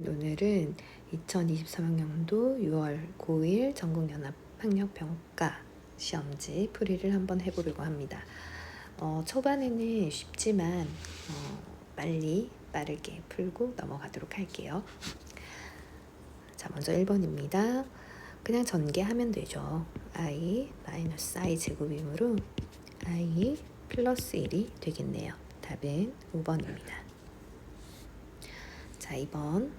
오늘은 2023학년도 6월 9일 전국연합학력평가 시험지 풀이를 한번 해보려고 합니다. 초반에는 쉽지만 빠르게 풀고 넘어가도록 할게요. 자, 먼저 1번입니다. 그냥 전개하면 되죠. i 마이너스 i 제곱이므로 i 플러스 1이 되겠네요. 답은 5번입니다. 자, 2번.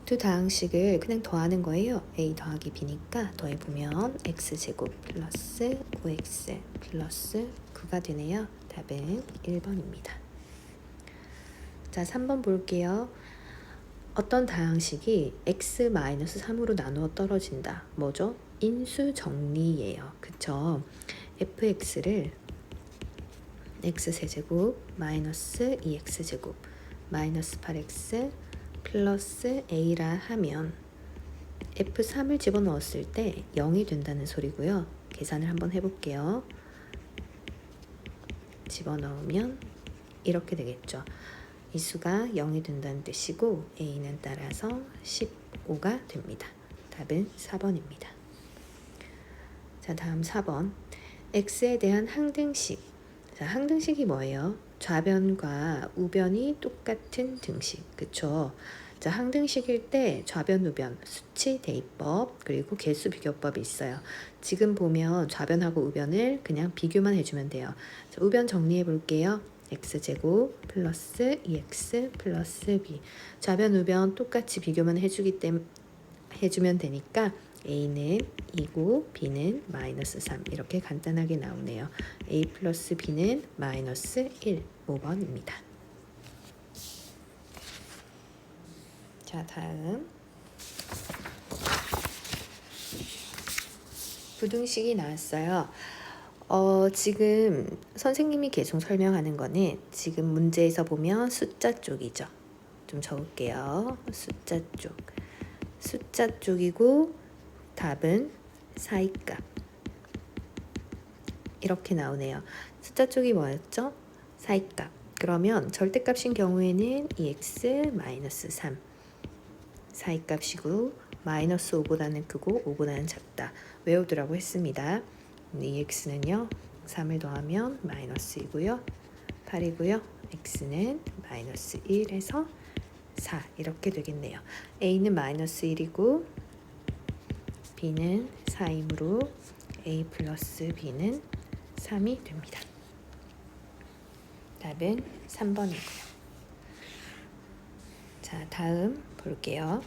두 다항식을 그냥 더하는 거예요. a 더하기 b니까 더해보면 x제곱 플러스 5x 플러스 9가 되네요. 답은 1번입니다. 자, 3번 볼게요. 어떤 다항식이 x-3으로 나누어 떨어진다. 뭐죠? 인수 정리예요. 그쵸? fx를 x세제곱 마이너스 2x제곱 마이너스 8x 플러스 a라 하면 f3을 집어넣었을 때 0이 된다는 소리고요. 계산을 한번 해볼게요. 집어넣으면 이렇게 되겠죠. 이 수가 0이 된다는 뜻이고 a는 따라서 15가 됩니다. 답은 4번입니다. 자, 다음 4번. x에 대한 항등식. 자, 항등식이 뭐예요? 좌변과 우변이 똑같은 등식. 그쵸? 자, 항등식일 때 좌변, 우변, 수치 대입법, 그리고 개수 비교법이 있어요. 지금 보면 좌변하고 우변을 그냥 비교만 해주면 돼요. 자, 우변 정리해 볼게요. x제곱 플러스 2x 플러스 b. 좌변, 우변 똑같이 비교만 해주면 되니까 a는 2고 b는 마이너스 3 이렇게 간단하게 나오네요. a 플러스 b는 마이너스 1, 5번입니다. 자, 다음 부등식이 나왔어요. 지금 선생님이 계속 설명하는 거는 지금 문제에서 보면 숫자 쪽이죠. 좀 적을게요. 숫자 쪽이고 답은 사이값. 이렇게 나오네요. 숫자 쪽이 뭐였죠? 사이값. 그러면 절대값인 경우에는 2x-3 사이값이고 마이너스 5보다는 크고 5보다는 작다. 외우두라고 했습니다. 2x는요 3을 더하면 마이너스 2고요 8이고요 x는 마이너스 1에서 4 이렇게 되겠네요. a는 마이너스 1이고 b는 4이므로 a 플러스 b는 3이 됩니다. 답은 3번이고요. 자, 다음 볼게요.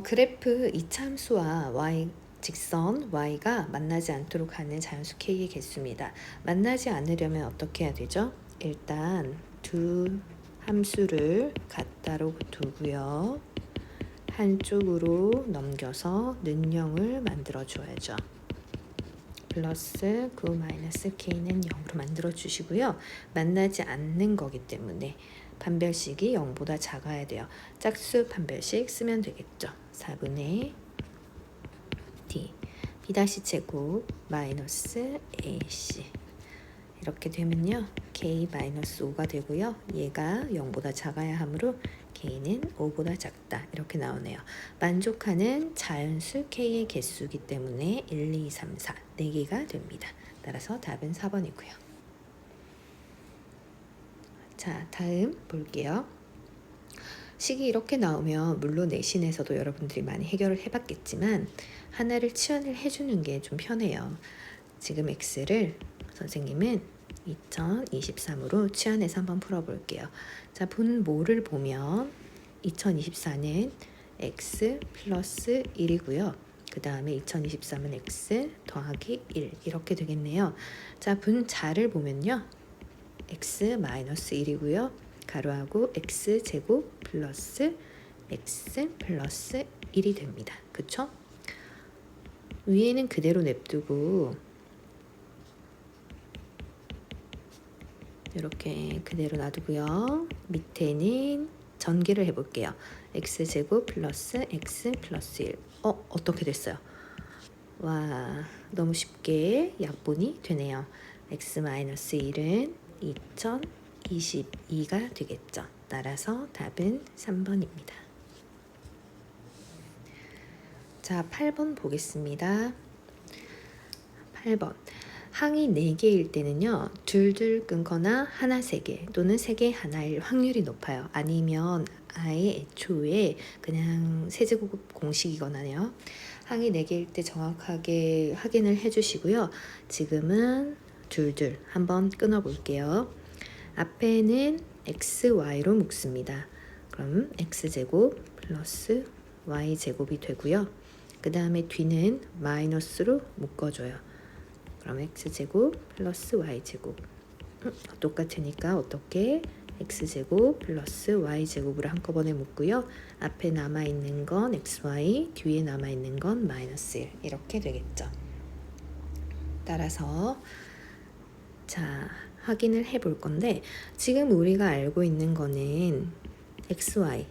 그래프 이차함수와 y 직선 y가 만나지 않도록 하는 자연수 k의 개수입니다. 만나지 않으려면 어떻게 해야 되죠? 일단 두 함수를 같다로 두고요. 한쪽으로 넘겨서 는영을 만들어 줘야죠. 플러스 9 마이너스 k는 0으로 만들어 주시고요. 만나지 않는 거기 때문에 판별식이 0보다 작아야 돼요. 짝수 판별식 쓰면 되겠죠. 4분의 d b' 마이너스 ac 이렇게 되면요. k 마이너스 5가 되고요. 얘가 0보다 작아야 하므로 k는 5보다 작다. 이렇게 나오네요. 만족하는 자연수 k의 개수이기 때문에 1, 2, 3, 4 4개가 됩니다. 따라서 답은 4번이고요. 자, 다음 볼게요. 식이 이렇게 나오면 물론 내신에서도 여러분들이 많이 해결을 해봤겠지만 하나를 치환을 해주는 게 좀 편해요. 지금 x를 선생님은 2023으로 치환해서 한번 풀어볼게요. 자, 분모를 보면 2024는 x 플러스 1이고요. 그 다음에 2023은 x 더하기 1 이렇게 되겠네요. 자, 분자를 보면요. x 마이너스 1이고요. 가로하고 x제곱 플러스 x 플러스 1이 됩니다. 그쵸? 위에는 그대로 냅두고 이렇게 그대로 놔두고요. 밑에는 전개를 해볼게요. x제곱 플러스 x 플러스 1 어떻게 됐어요? 와, 너무 쉽게 약분이 되네요. x 마이너스 1은 2022가 되겠죠. 따라서 답은 3번입니다. 자, 8번 보겠습니다. 8번. 항이 4개일 때는요. 둘둘 끊거나 하나 3개 또는 3개 하나일 확률이 높아요. 아니면 아예 애초에 그냥 세제곱 공식이거나요. 항이 4개일 때 정확하게 확인을 해주시고요. 지금은 둘둘 한번 끊어볼게요. 앞에는 xy로 묶습니다. 그럼 x제곱 플러스 y제곱이 되고요. 그 다음에 뒤는 마이너스로 묶어줘요. 그럼 x제곱 플러스 y제곱 똑같으니까 어떻게 x제곱 플러스 y제곱으로 한꺼번에 묶고요. 앞에 남아있는 건 xy, 뒤에 남아있는 건 마이너스 1 이렇게 되겠죠. 따라서 자 확인을 해볼 건데 지금 우리가 알고 있는 거는 xy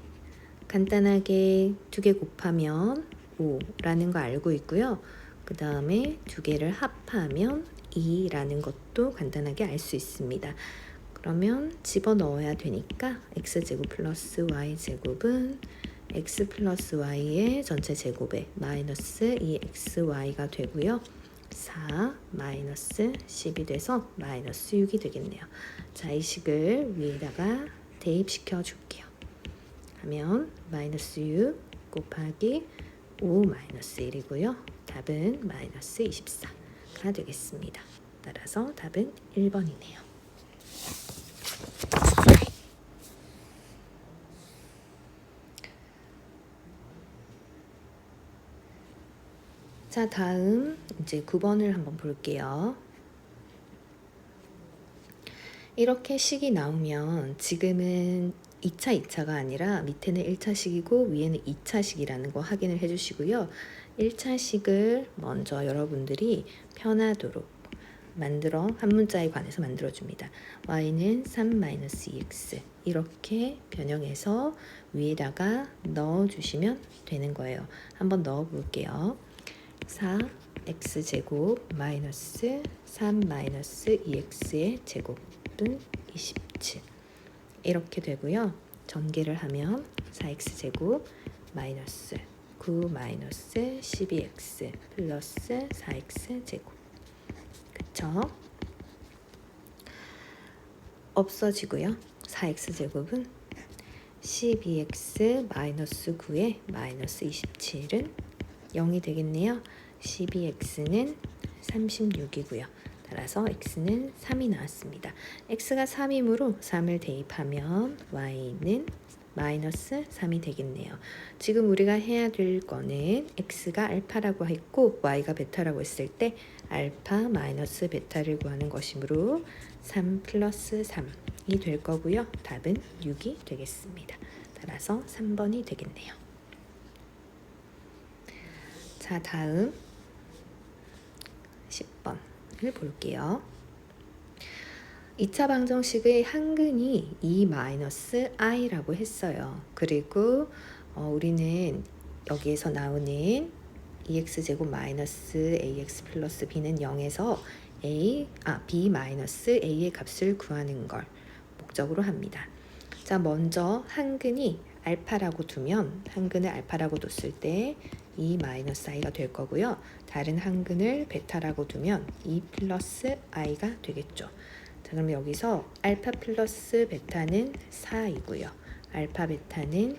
간단하게 2개 곱하면 5라는 거 알고 있고요. 그 다음에 2개를 합하면 2라는 것도 간단하게 알 수 있습니다. 그러면 집어넣어야 되니까 x제곱 플러스 y제곱은 x 플러스 y의 전체 제곱에 마이너스 2xy가 되고요. 4 마이너스 10이 돼서 마이너스 6이 되겠네요. 자, 이 식을 위에다가 대입시켜 줄게요. 하면 마이너스 6 곱하기 5 마이너스 1이고요. 답은 마이너스 24가 되겠습니다. 따라서 답은 1번이네요. 자, 다음 이제 9번을 한번 볼게요. 이렇게 식이 나오면 지금은 2차 아니라 밑에는 1차식이고 위에는 2차식이라는 거 확인을 해주시고요. 1차식을 먼저 여러분들이 편하도록 만들어 한 문자에 관해서 만들어줍니다. y는 3-2x 이렇게 변형해서 위에다가 넣어주시면 되는 거예요. 한번 넣어볼게요. 4x제곱 마이너스 3-2x의 제곱은 27 이렇게 되고요. 전개를 하면 4x제곱 마이너스 9 마이너스 12x 플러스 4x제곱 그쵸? 없어지고요. 4x제곱은 12x 마이너스 9에 마이너스 27은 0이 되겠네요. 12x는 36이고요. 따라서 x는 3이 나왔습니다. x가 3이므로 3을 대입하면 y는 마이너스 3이 되겠네요. 지금 우리가 해야 될 거는 x가 알파라고 했고 y가 베타라고 했을 때 알파 마이너스 베타를 구하는 것이므로 3 플러스 3이 될 거고요. 답은 6이 되겠습니다. 따라서 3번이 되겠네요. 자, 다음 10번을 볼게요. 2차 방정식의 항근이 E-i라고 했어요. 그리고 우리는 여기에서 나오는 2x제곱 마이너스 ax 플러스 b는 0에서 b 마이너스 a의 값을 구하는 걸 목적으로 합니다. 자, 먼저 항근이 알파라고 두면 항근을 알파라고 뒀을 때 E 마이너스 i가 될 거고요. 다른 항근을 베타라고 두면 E 플러스 i가 되겠죠. 자, 그럼 여기서 알파 플러스 베타는 4이고요. 알파 베타는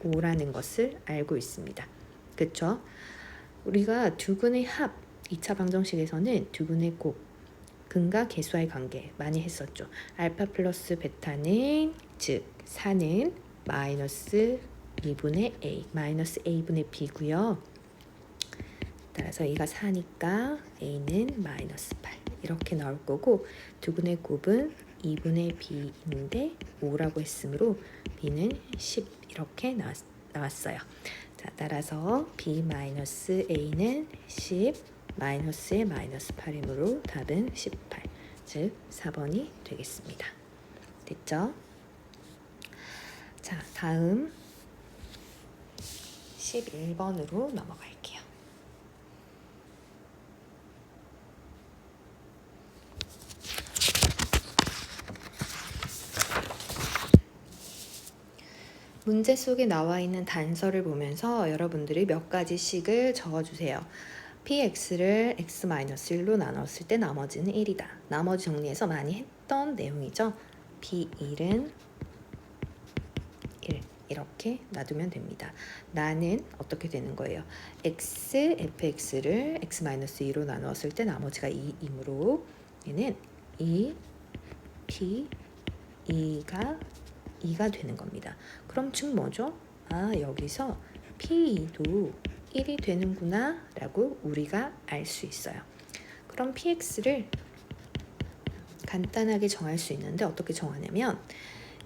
5라는 것을 알고 있습니다. 그쵸? 우리가 두근의 합 2차 방정식에서는 두근의 곱 근과 개수와의 관계 많이 했었죠. 알파 플러스 베타는 즉 4는 마이너스 2분의 a 마이너스 a분의 b고요. 따라서 a가 4니까 a는 마이너스 8 이렇게 나올 거고 두근의 곱은 2분의 b인데 5라고 했으므로 b는 10 이렇게 나왔어요. 자, 따라서 b 마이너스 a는 10 마이너스에 마이너스 8이므로 답은 18 즉 4번이 되겠습니다. 됐죠? 자, 다음 11번으로 넘어갈게요. 문제 속에 나와 있는 단서를 보면서 여러분들이 몇 가지 식을 적어주세요. px를 x-1로 나눴을 때 나머지는 1이다. 나머지 정리해서 많이 했던 내용이죠. p1은 1 이렇게 놔두면 됩니다. 나는 어떻게 되는 거예요? x, fx를 x-2로 나눴을 때 나머지가 2이므로 얘는 2, p, 2가 되는 겁니다. 그럼 즉 뭐죠? 아, 여기서 P2도 1이 되는구나 라고 우리가 알 수 있어요. 그럼 PX를 간단하게 정할 수 있는데 어떻게 정하냐면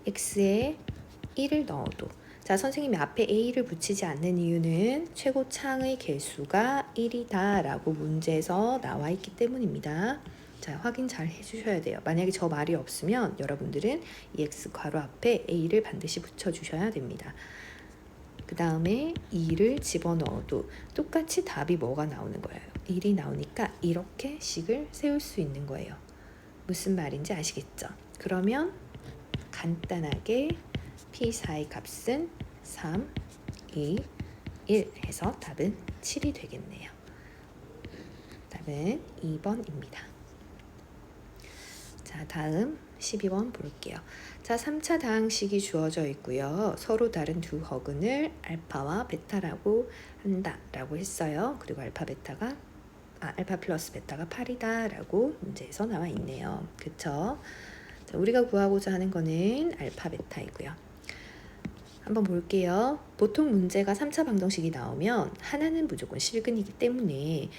X에 1을 넣어도 자, 선생님이 앞에 A를 붙이지 않는 이유는 최고창의 개수가 1이다 라고 문제에서 나와 있기 때문입니다. 자, 확인 잘 해주셔야 돼요. 만약에 저 말이 없으면 여러분들은 이 x 괄호 앞에 a를 반드시 붙여주셔야 됩니다. 그 다음에 2를 집어넣어도 똑같이 답이 뭐가 나오는 거예요? 1이 나오니까 이렇게 식을 세울 수 있는 거예요. 무슨 말인지 아시겠죠? 그러면 간단하게 P4의 값은 3, 2, 1 해서 답은 7이 되겠네요. 답은 2번입니다. 자, 다음 12번 볼게요. 자, 3차 다항식이 주어져 있고요. 서로 다른 두 허근을 알파와 베타라고 한다라고 했어요. 그리고 알파 플러스 베타가 8이다 라고 문제에서 나와 있네요. 그쵸? 자, 우리가 구하고자 하는 거는 알파 베타이고요. 한번 볼게요. 보통 문제가 3차 방정식이 나오면 하나는 무조건 실근이기 때문에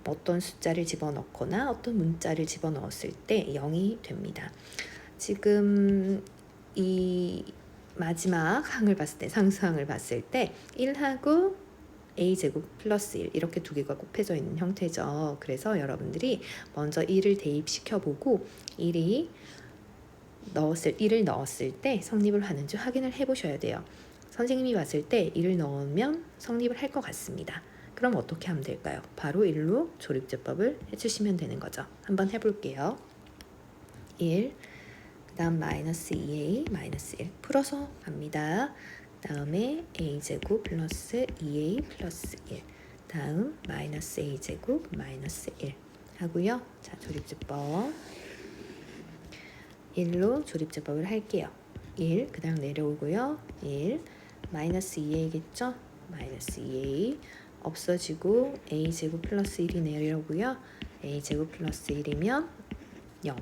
어떤 숫자를 집어넣거나 어떤 문자를 집어넣었을 때 0이 됩니다. 지금 이 마지막 항을 봤을 때, 상수항을 봤을 때 1하고 a제곱 플러스 1 이렇게 두 개가 곱해져 있는 형태죠. 그래서 여러분들이 먼저 1을 대입시켜보고 1을 넣었을 때 성립을 하는지 확인을 해보셔야 돼요. 선생님이 봤을 때 1을 넣으면 성립을 할 것 같습니다. 그럼 어떻게 하면 될까요? 바로 1로 조립제법을 해주시면 되는 거죠. 한번 해볼게요. 1, 그 다음 마이너스 2a, 마이너스 1 풀어서 갑니다. 다음에 a제곱 플러스 2a 플러스 1 다음 마이너스 a제곱 마이너스 1 하고요. 자, 조립제법 1로 조립제법을 할게요. 1, 그 다음 내려오고요. 1, 마이너스 2a겠죠? 마이너스 2a 없어지고 a제곱 플러스 1이 내려오고요. a제곱 플러스 1이면 0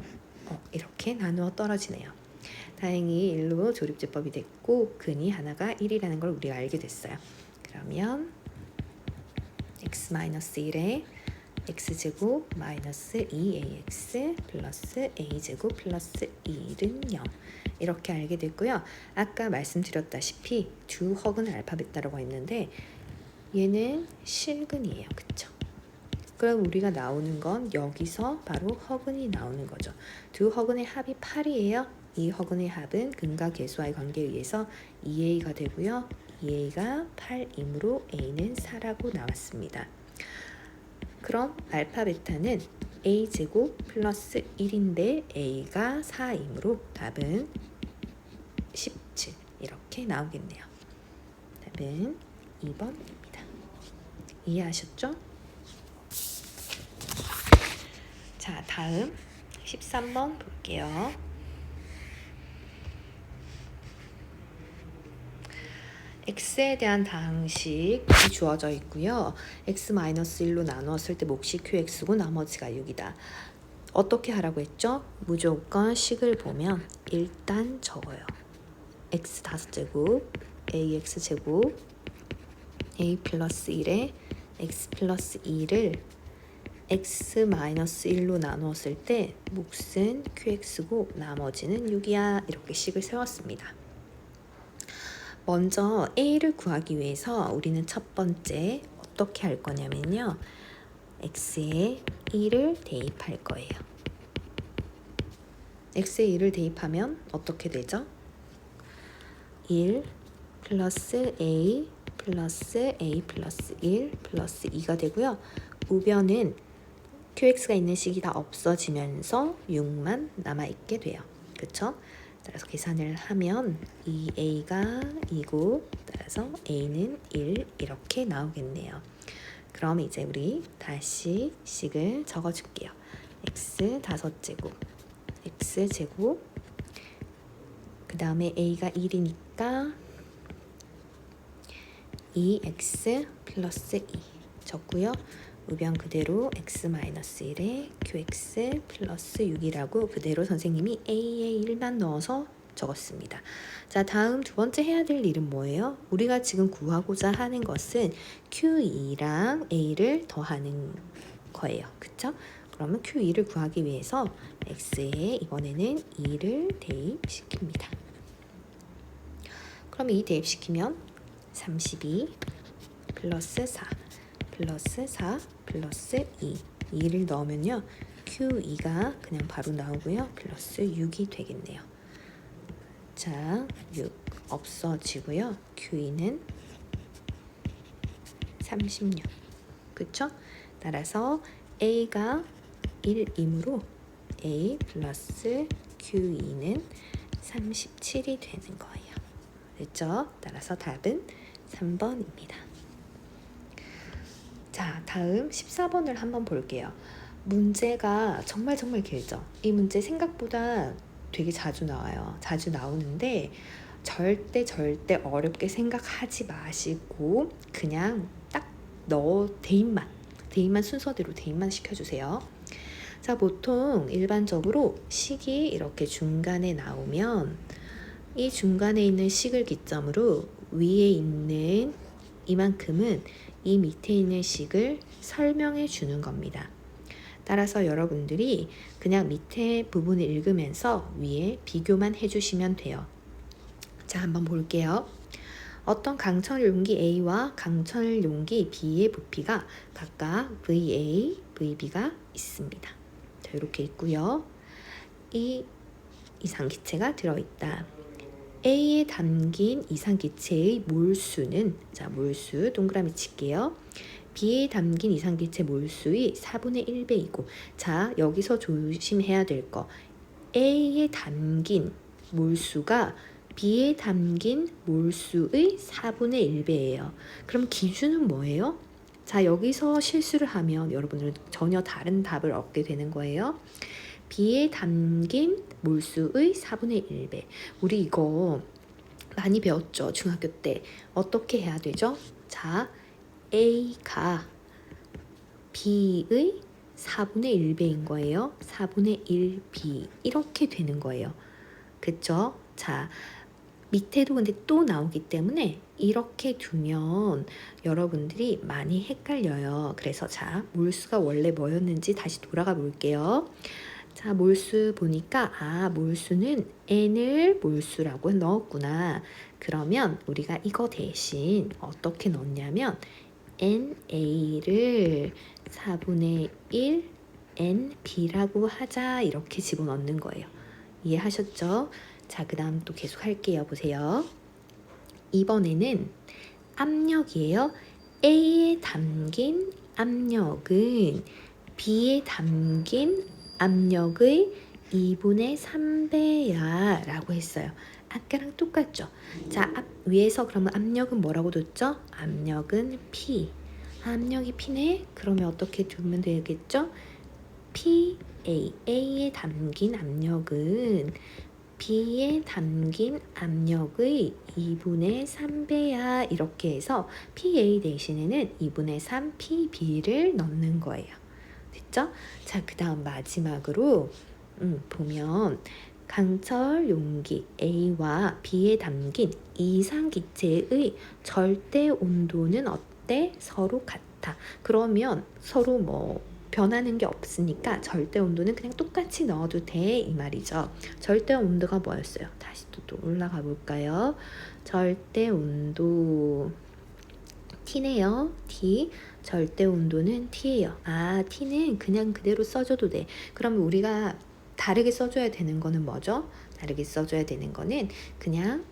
이렇게 나누어 떨어지네요. 다행히 1로 조립제법이 됐고 근이 하나가 1이라는 걸 우리가 알게 됐어요. 그러면 x-1에 x제곱 마이너스 2ax 플러스 a제곱 플러스 1은 0 이렇게 알게 됐고요. 아까 말씀드렸다시피 두 허근을 알파 베타라고 했는데 얘는 실근이에요. 그쵸? 그럼 우리가 나오는 건 여기서 바로 허근이 나오는 거죠. 두 허근의 합이 8이에요. 이 허근의 합은 근과 계수와의 관계에 의해서 2a가 되고요. 2a가 8이므로 a는 4라고 나왔습니다. 그럼 알파 베타는 a제곱 플러스 1인데 a가 4이므로 답은 17 이렇게 나오겠네요. 답은 2번입니다. 이해하셨죠? 자, 다음 13번 볼게요. x에 대한 다항식이 주어져 있고요. x-1로 나누었을 때 몫이 qx고 나머지가 6이다. 어떻게 하라고 했죠? 무조건 식을 보면 일단 적어요. x 5제곱 ax제곱 a 플러스 1에 x 플러스 2를 x-1로 나누었을 때 몫은 qx고 나머지는 6이야. 이렇게 식을 세웠습니다. 먼저 a를 구하기 위해서 우리는 첫 번째 어떻게 할 거냐면요. x에 1을 대입할 거예요. x에 1을 대입하면 어떻게 되죠? 1 플러스 a 플러스 a 플러스 1 플러스 2가 되고요. 우변은 qx가 있는 식이 다 없어지면서 6만 남아있게 돼요. 그쵸? 따라서 계산을 하면 이 A가 2고 따라서 A는 1 이렇게 나오겠네요. 그럼 이제 우리 다시 식을 적어줄게요. x 5제곱 x제곱 그 다음에 A가 1이니까 2x 플러스 2 적고요. 우변 그대로 x-1에 qx 플러스 6이라고 그대로 선생님이 a에 1만 넣어서 적었습니다. 자, 다음 두 번째 해야 될 일은 뭐예요? 우리가 지금 구하고자 하는 것은 q2랑 a를 더하는 거예요. 그쵸? 그러면 q2를 구하기 위해서 x에 이번에는 2를 대입시킵니다. 그럼 2 대입시키면 32 플러스 4 플러스 4 플러스 2를 넣으면요. Q2가 그냥 바로 나오고요. 플러스 6이 되겠네요. 자, 6 없어지고요. Q2는 36. 그쵸? 따라서 A가 1이므로 A 플러스 Q2는 37이 되는 거예요. 됐죠? 따라서 답은 3번입니다. 자, 다음 14번을 한번 볼게요. 문제가 정말 길죠. 이 문제 생각보다 되게 자주 나와요. 자주 나오는데 절대 어렵게 생각하지 마시고 그냥 딱 대입만 순서대로 대입만 시켜주세요. 자, 보통 일반적으로 식이 이렇게 중간에 나오면 이 중간에 있는 식을 기점으로 위에 있는 이만큼은 이 밑에 있는 식을 설명해 주는 겁니다. 따라서 여러분들이 그냥 밑에 부분을 읽으면서 위에 비교만 해주시면 돼요. 자, 한번 볼게요. 어떤 강철 용기 A와 강철 용기 B의 부피가 각각 VA, VB가 있습니다. 자, 이렇게 있고요. 이 이상기체가 들어있다. A에 담긴 이상기체의 몰수는, 자, 몰수 동그라미 칠게요. B에 담긴 이상기체 몰수의 4분의 1배이고, 자, 여기서 조심해야 될 거, A에 담긴 몰수가 B에 담긴 몰수의 4분의 1배예요. 그럼 기준은 뭐예요? 자, 여기서 실수를 하면 여러분들은 전혀 다른 답을 얻게 되는 거예요. B에 담긴 몰수의 4분의 1배. 우리 이거 많이 배웠죠? 중학교 때. 어떻게 해야 되죠? 자, A가 B의 4분의 1배인 거예요. 4분의 1B 이렇게 되는 거예요. 그쵸? 자, 밑에도 근데 또 나오기 때문에 이렇게 두면 여러분들이 많이 헷갈려요. 그래서 자, 몰수가 원래 뭐였는지 다시 돌아가 볼게요. 자, 몰수 보니까 몰수는 n을 몰수라고 넣었구나. 그러면 우리가 이거 대신 어떻게 넣냐면 na를 4분의 1 nb라고 하자 이렇게 집어넣는 거예요. 이해하셨죠? 자, 그 다음 또 계속 할게요. 보세요. 이번에는 압력이에요. A에 담긴 압력은 B에 담긴 압력의 2분의 3배야 라고 했어요. 아까랑 똑같죠? 자, 위에서 그러면 압력은 뭐라고 뒀죠? 압력은 P. 압력이 P네? 그러면 어떻게 두면 되겠죠? PA. A에 담긴 압력은 B에 담긴 압력의 2분의 3배야 이렇게 해서 PA 대신에는 2분의 3 PB를 넣는 거예요. 됐죠? 자, 그 다음 마지막으로 보면 강철 용기 A와 B에 담긴 이상기체의 절대 온도는 어때? 서로 같아. 그러면 서로 뭐 변하는 게 없으니까 절대 온도는 그냥 똑같이 넣어도 돼 이 말이죠. 절대 온도가 뭐였어요? 다시 또 올라가 볼까요? 절대 온도 T네요. T. 절대 온도는 T예요. T는 그냥 그대로 써줘도 돼. 그럼 우리가 다르게 써줘야 되는 거는 뭐죠? 다르게 써줘야 되는 거는 그냥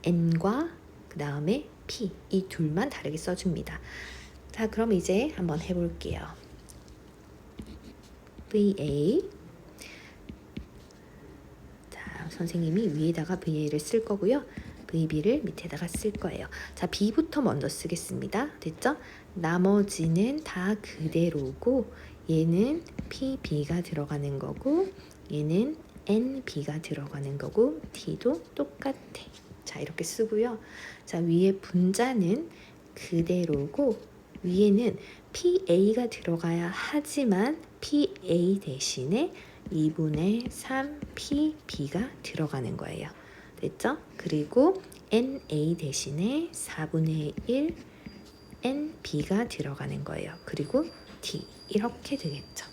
N과 그 다음에 P 이 둘만 다르게 써줍니다. 자, 그럼 이제 한번 해볼게요. VA 자, 자, 선생님이 위에다가 VA를 쓸 거고요. VB를 밑에다가 쓸 거예요. 자, B부터 먼저 쓰겠습니다. 됐죠? 나머지는 다 그대로고 얘는 PB가 들어가는 거고 얘는 NB가 들어가는 거고 T도 똑같아. 자, 이렇게 쓰고요. 자, 위에 분자는 그대로고 위에는 PA가 들어가야 하지만 PA 대신에 2분의 3 PB가 들어가는 거예요. 됐죠? 그리고 NA 대신에 4분의 1 NB가 들어가는 거예요. 그리고 D 이렇게 되겠죠.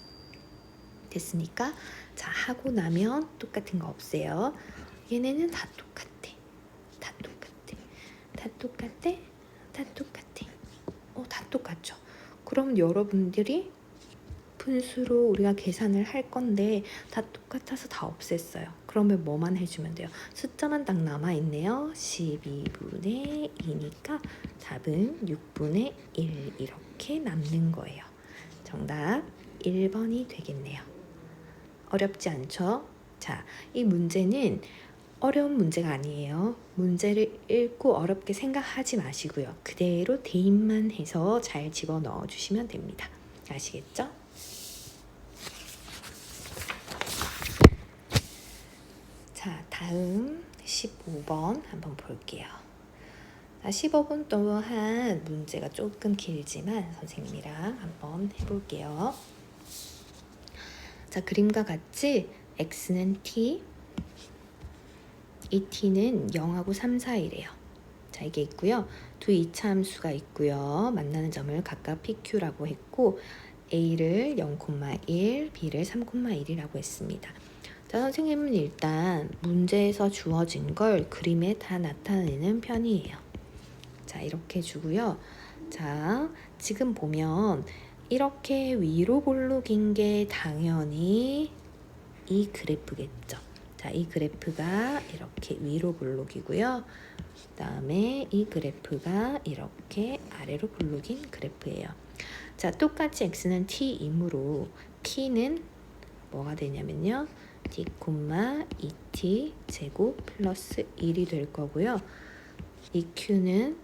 됐으니까 자, 하고 나면 똑같은 거 없애요. 얘네는 다 똑같아. 다 똑같아. 다 똑같아. 다 똑같아. 다 똑같죠. 그럼 여러분들이 분수로 우리가 계산을 할 건데 다 똑같아서 다 없앴어요. 그러면 뭐만 해주면 돼요? 숫자만 딱 남아있네요. 12분의 2니까 답은 6분의 1 이렇게 남는 거예요. 정답 1번이 되겠네요. 어렵지 않죠? 자, 이 문제는 어려운 문제가 아니에요. 문제를 읽고 어렵게 생각하지 마시고요. 그대로 대입만 해서 잘 집어넣어 주시면 됩니다. 아시겠죠? 자, 다음 15번 한번 볼게요. 15번 또한 문제가 조금 길지만 선생님이랑 한번 해볼게요. 자, 그림과 같이 x는 t, 이 t는 0하고 3 사이래요. 자, 이게 있고요. 두 이차함수가 있고요. 만나는 점을 각각 PQ라고 했고 A를 0,1, B를 3,1이라고 했습니다. 자, 선생님은 일단 문제에서 주어진 걸 그림에 다 나타내는 편이에요. 자, 이렇게 주고요. 자, 지금 보면 이렇게 위로 볼록인 게 당연히 이 그래프겠죠. 자, 이 그래프가 이렇게 위로 볼록이고요. 그 다음에 이 그래프가 이렇게 아래로 볼록인 그래프예요. 자, 똑같이 x는 t이므로 t는 뭐가 되냐면요. t, 2t 제곱 플러스 1이 될 거고요. 이 q는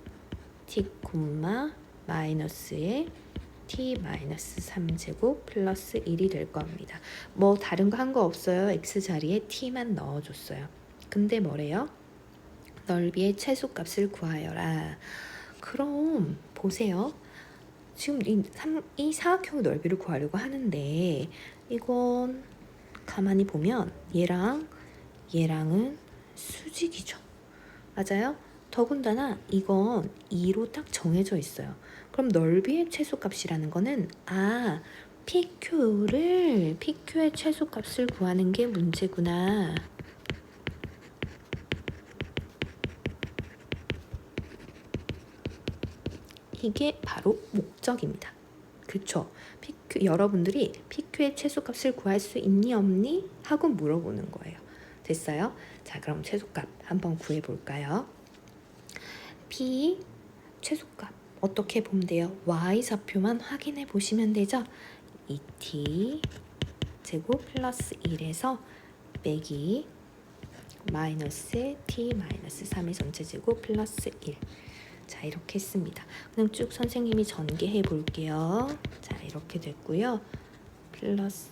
t, 마이너스에 t-3제곱 플러스 1이 될 겁니다. 뭐 다른 거 한 거 없어요. x 자리에 t만 넣어줬어요. 근데 뭐래요? 넓이의 최소값을 구하여라. 그럼 보세요. 지금 이 사각형의 넓이를 구하려고 하는데 이건 가만히 보면 얘랑은 수직이죠. 맞아요? 더군다나 이건 2로 딱 정해져 있어요. 그럼 넓이의 최소값이라는 거는 PQ의 최소값을 구하는 게 문제구나. 이게 바로 목적입니다. 그쵸? 여러분들이 PQ의 최소값을 구할 수 있니 없니? 하고 물어보는 거예요. 됐어요? 자, 그럼 최소값 한번 구해볼까요? P 최소값 어떻게 보면 돼요? Y좌표만 확인해 보시면 되죠? 2t 제곱 플러스 1에서 빼기 마이너스 t 마이너스 3의 전체 제곱 플러스 1. 자, 이렇게 했습니다. 그냥 쭉 선생님이 전개해 볼게요. 자, 이렇게 됐고요. 플러스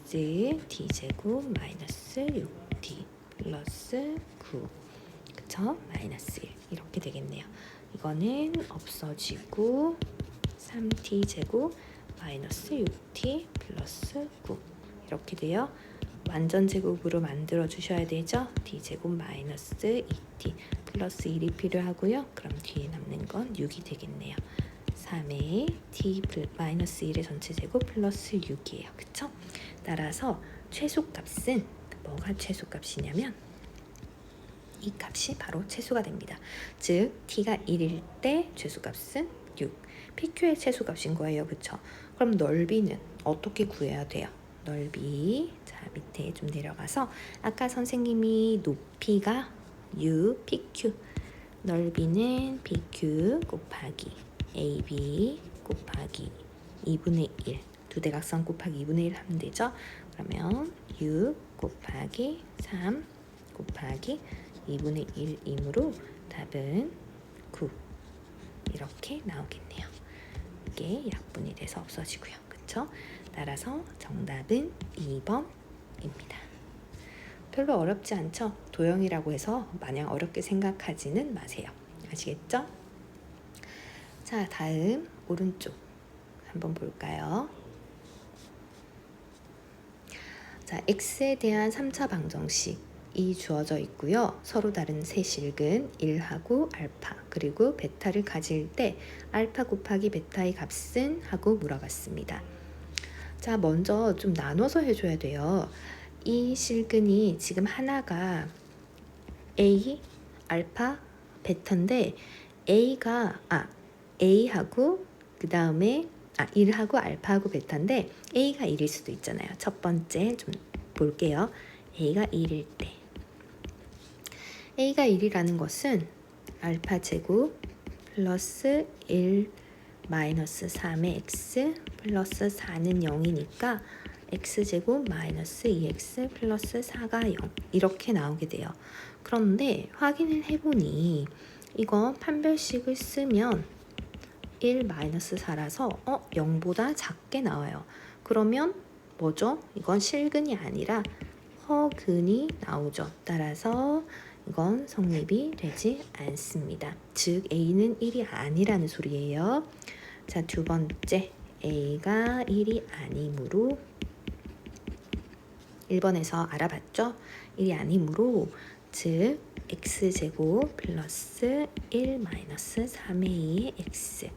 t제곱 마이너스 6t 플러스 9. 그쵸? 마이너스 1. 이렇게 되겠네요. 이거는 없어지고 3t 제곱 마이너스 6t 플러스 9. 이렇게 돼요. 완전 제곱으로 만들어 주셔야 되죠. t제곱 마이너스 2t 플러스 1이 필요하고요. 그럼 뒤에 남는 건 6이 되겠네요. 3의 t 마이너스 1의 전체 제곱 플러스 6이에요. 그쵸? 따라서 최소값은 뭐가 최소값이냐면 이 값이 바로 최소가 됩니다. 즉 t가 1일 때 최소값은 6. PQ의 최소값인 거예요. 그쵸? 그럼 넓이는 어떻게 구해야 돼요? 넓이, 자, 밑에 좀 내려가서 아까 선생님이 높이가 U, PQ, 넓이는 PQ 곱하기 AB 곱하기 2분의 1, 두 대각선 곱하기 2분의 1 하면 되죠. 그러면 6 곱하기 3 곱하기 2분의 1이므로 답은 9 이렇게 나오겠네요. 이게 약분이 돼서 없어지고요. 그쵸? 따라서 정답은 2번입니다. 별로 어렵지 않죠? 도형이라고 해서 마냥 어렵게 생각하지는 마세요. 아시겠죠? 자, 다음 오른쪽 한번 볼까요? 자, x에 대한 3차 방정식이 주어져 있고요. 서로 다른 세 실근 1하고 알파 그리고 베타를 가질 때 알파 곱하기 베타의 값은? 하고 물어봤습니다. 자, 먼저 좀 나눠서 해줘야 돼요. 이 실근이 지금 하나가 A, 알파, 베타인데 A하고 그 다음에 1하고 알파하고 베타인데 A가 1일 수도 있잖아요. 첫 번째 좀 볼게요. A가 1일 때 A가 1이라는 것은 알파 제곱 플러스 1 마이너스 3의 x 플러스 4는 0이니까 x제곱 마이너스 2x 플러스 4가 0 이렇게 나오게 돼요. 그런데 확인을 해보니 이거 판별식을 쓰면 1 마이너스 4라서 0보다 작게 나와요. 그러면 뭐죠? 이건 실근이 아니라 허근이 나오죠. 따라서 이건 성립이 되지 않습니다. 즉 A는 1이 아니라는 소리예요. 자, 두 번째 A가 1이 아니므로 1번에서 알아봤죠? 1이 아니므로 즉 x제곱 플러스 1 마이너스 3의 2의 x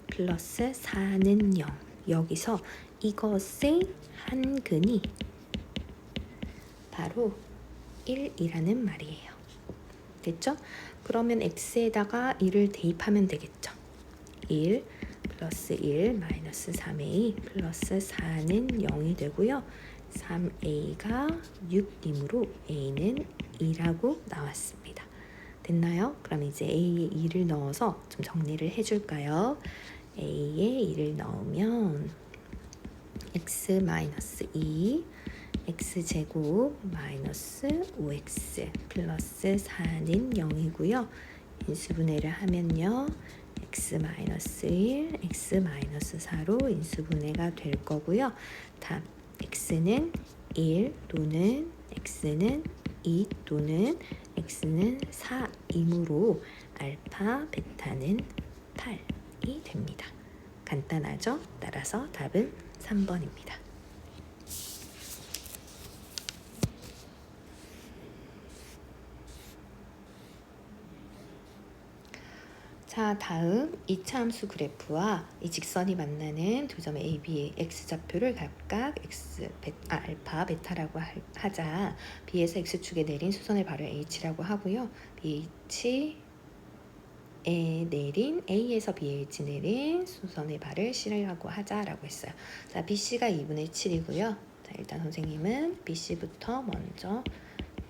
플러스 4는 0 여기서 이것의 한근이 바로 1이라는 말이에요. 됐죠? 그러면 x에다가 1을 대입하면 되겠죠. 1 플러스 1 마이너스 3a 2 플러스 4는 0이 되고요. 3a가 6이므로 a는 2라고 나왔습니다. 됐나요? 그럼 이제 a에 2를 넣어서 좀 정리를 해줄까요? a에 2를 넣으면 x 마이너스 2 x제곱 마이너스 5x 플러스 4는 0이고요. 인수분해를 하면요. x 마이너스 1, x 마이너스 4로 인수분해가 될 거고요. 답 x는 1 또는 x는 2 또는 x는 4이므로 알파, 베타는 8이 됩니다. 간단하죠? 따라서 답은 3번입니다. 자, 다음 2차 함수 그래프와 이 직선이 만나는 두 점의 A, B의 X좌표를 각각 알파, 베타라고 하자. B에서 X축에 내린 수선의 발을 H라고 하고요. BH에 내린 A에서 BH 내린 수선의 발을 C라고 하자라고 했어요. 자, BC가 2분의 7이고요. 자, 일단 선생님은 BC부터 먼저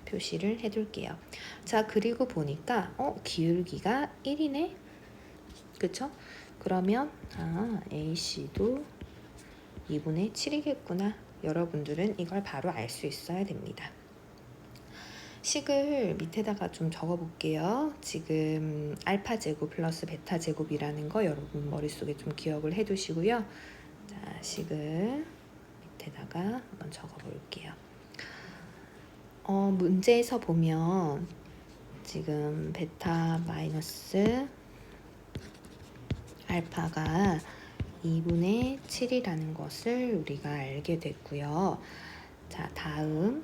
표시를 해둘게요. 자, 그리고 보니까 기울기가 1이네. 그쵸? 그러면 AC도 2분의 7이겠구나. 여러분들은 이걸 바로 알 수 있어야 됩니다. 식을 밑에다가 좀 적어 볼게요. 지금 알파 제곱 플러스 베타 제곱이라는 거 여러분 머릿속에 좀 기억을 해 두시고요. 자, 식을 밑에다가 한번 적어 볼게요. 문제에서 보면 지금 베타 마이너스 알파가 2분의 7이라는 것을 우리가 알게 됐고요. 자, 다음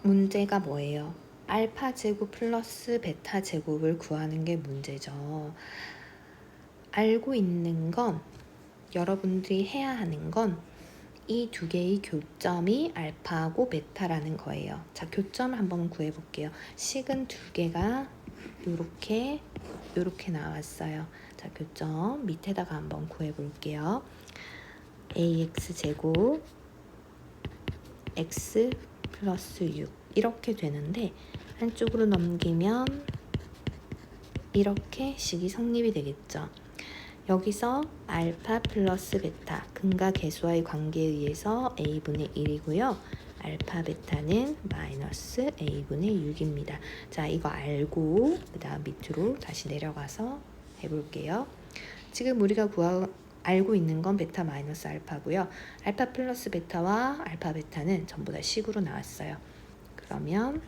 문제가 뭐예요? 알파 제곱 플러스 베타 제곱을 구하는 게 문제죠. 알고 있는 건 여러분들이 해야 하는 건 이 두 개의 교점이 알파하고 베타라는 거예요. 자, 교점을 한번 구해볼게요. 식은 두 개가 요렇게 나왔어요. 자, 교점 밑에다가 한번 구해볼게요. ax 제곱 x 플러스 6 이렇게 되는데 한쪽으로 넘기면 이렇게 식이 성립이 되겠죠. 여기서 알파 플러스 베타 근과 계수와의 관계에 의해서 a분의 1이고요. 알파 베타는 마이너스 a분의 6입니다. 자, 이거 알고 그 다음 밑으로 다시 내려가서 해볼게요. 지금 우리가 알고 있는 건 베타 마이너스 알파고요. 알파 플러스 베타와 알파 베타는 전부 다 식으로 나왔어요. 그러면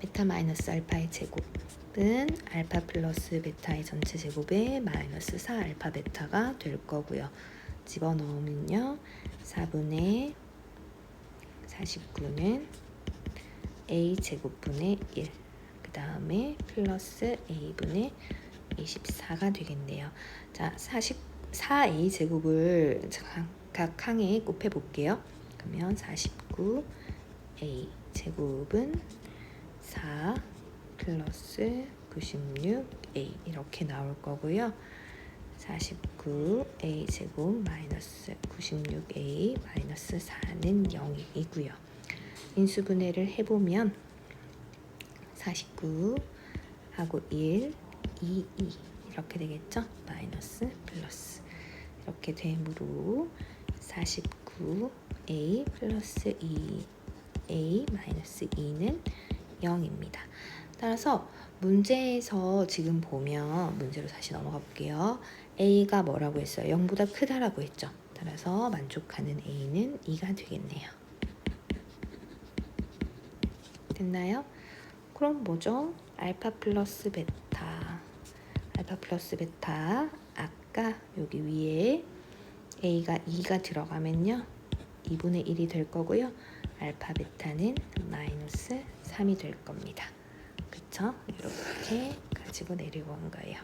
베타 마이너스 알파의 제곱은 알파 플러스 베타의 전체 제곱의 마이너스 4 알파 베타가 될 거고요. 집어넣으면요. 4분의 49는 a 제곱분의 1, 그 다음에 플러스 a분의 24가 되겠네요. 자, 44a 제곱을 각 항에 곱해 볼게요. 그러면 49a 제곱은 4 플러스 96a 이렇게 나올 거고요. 49a 제곱 마이너스 96a 마이너스 4는 0이고요. 인수분해를 해보면 49하고 1, 2, 2 이렇게 되겠죠? 마이너스 플러스 이렇게 되므로 49a 플러스 2a 마이너스 2는 0입니다. 따라서 문제에서 지금 보면 문제로 다시 넘어가 볼게요. a가 뭐라고 했어요? 0보다 크다라고 했죠. 따라서 만족하는 a는 2가 되겠네요. 됐나요? 그럼 뭐죠? 알파 플러스 베타. 알파 플러스 베타. 아까 여기 위에 a가 2가 들어가면요. 2분의 1이 될 거고요. 알파 베타는 마이너스 3이 될 겁니다. 그쵸? 이렇게 가지고 내려온 거예요.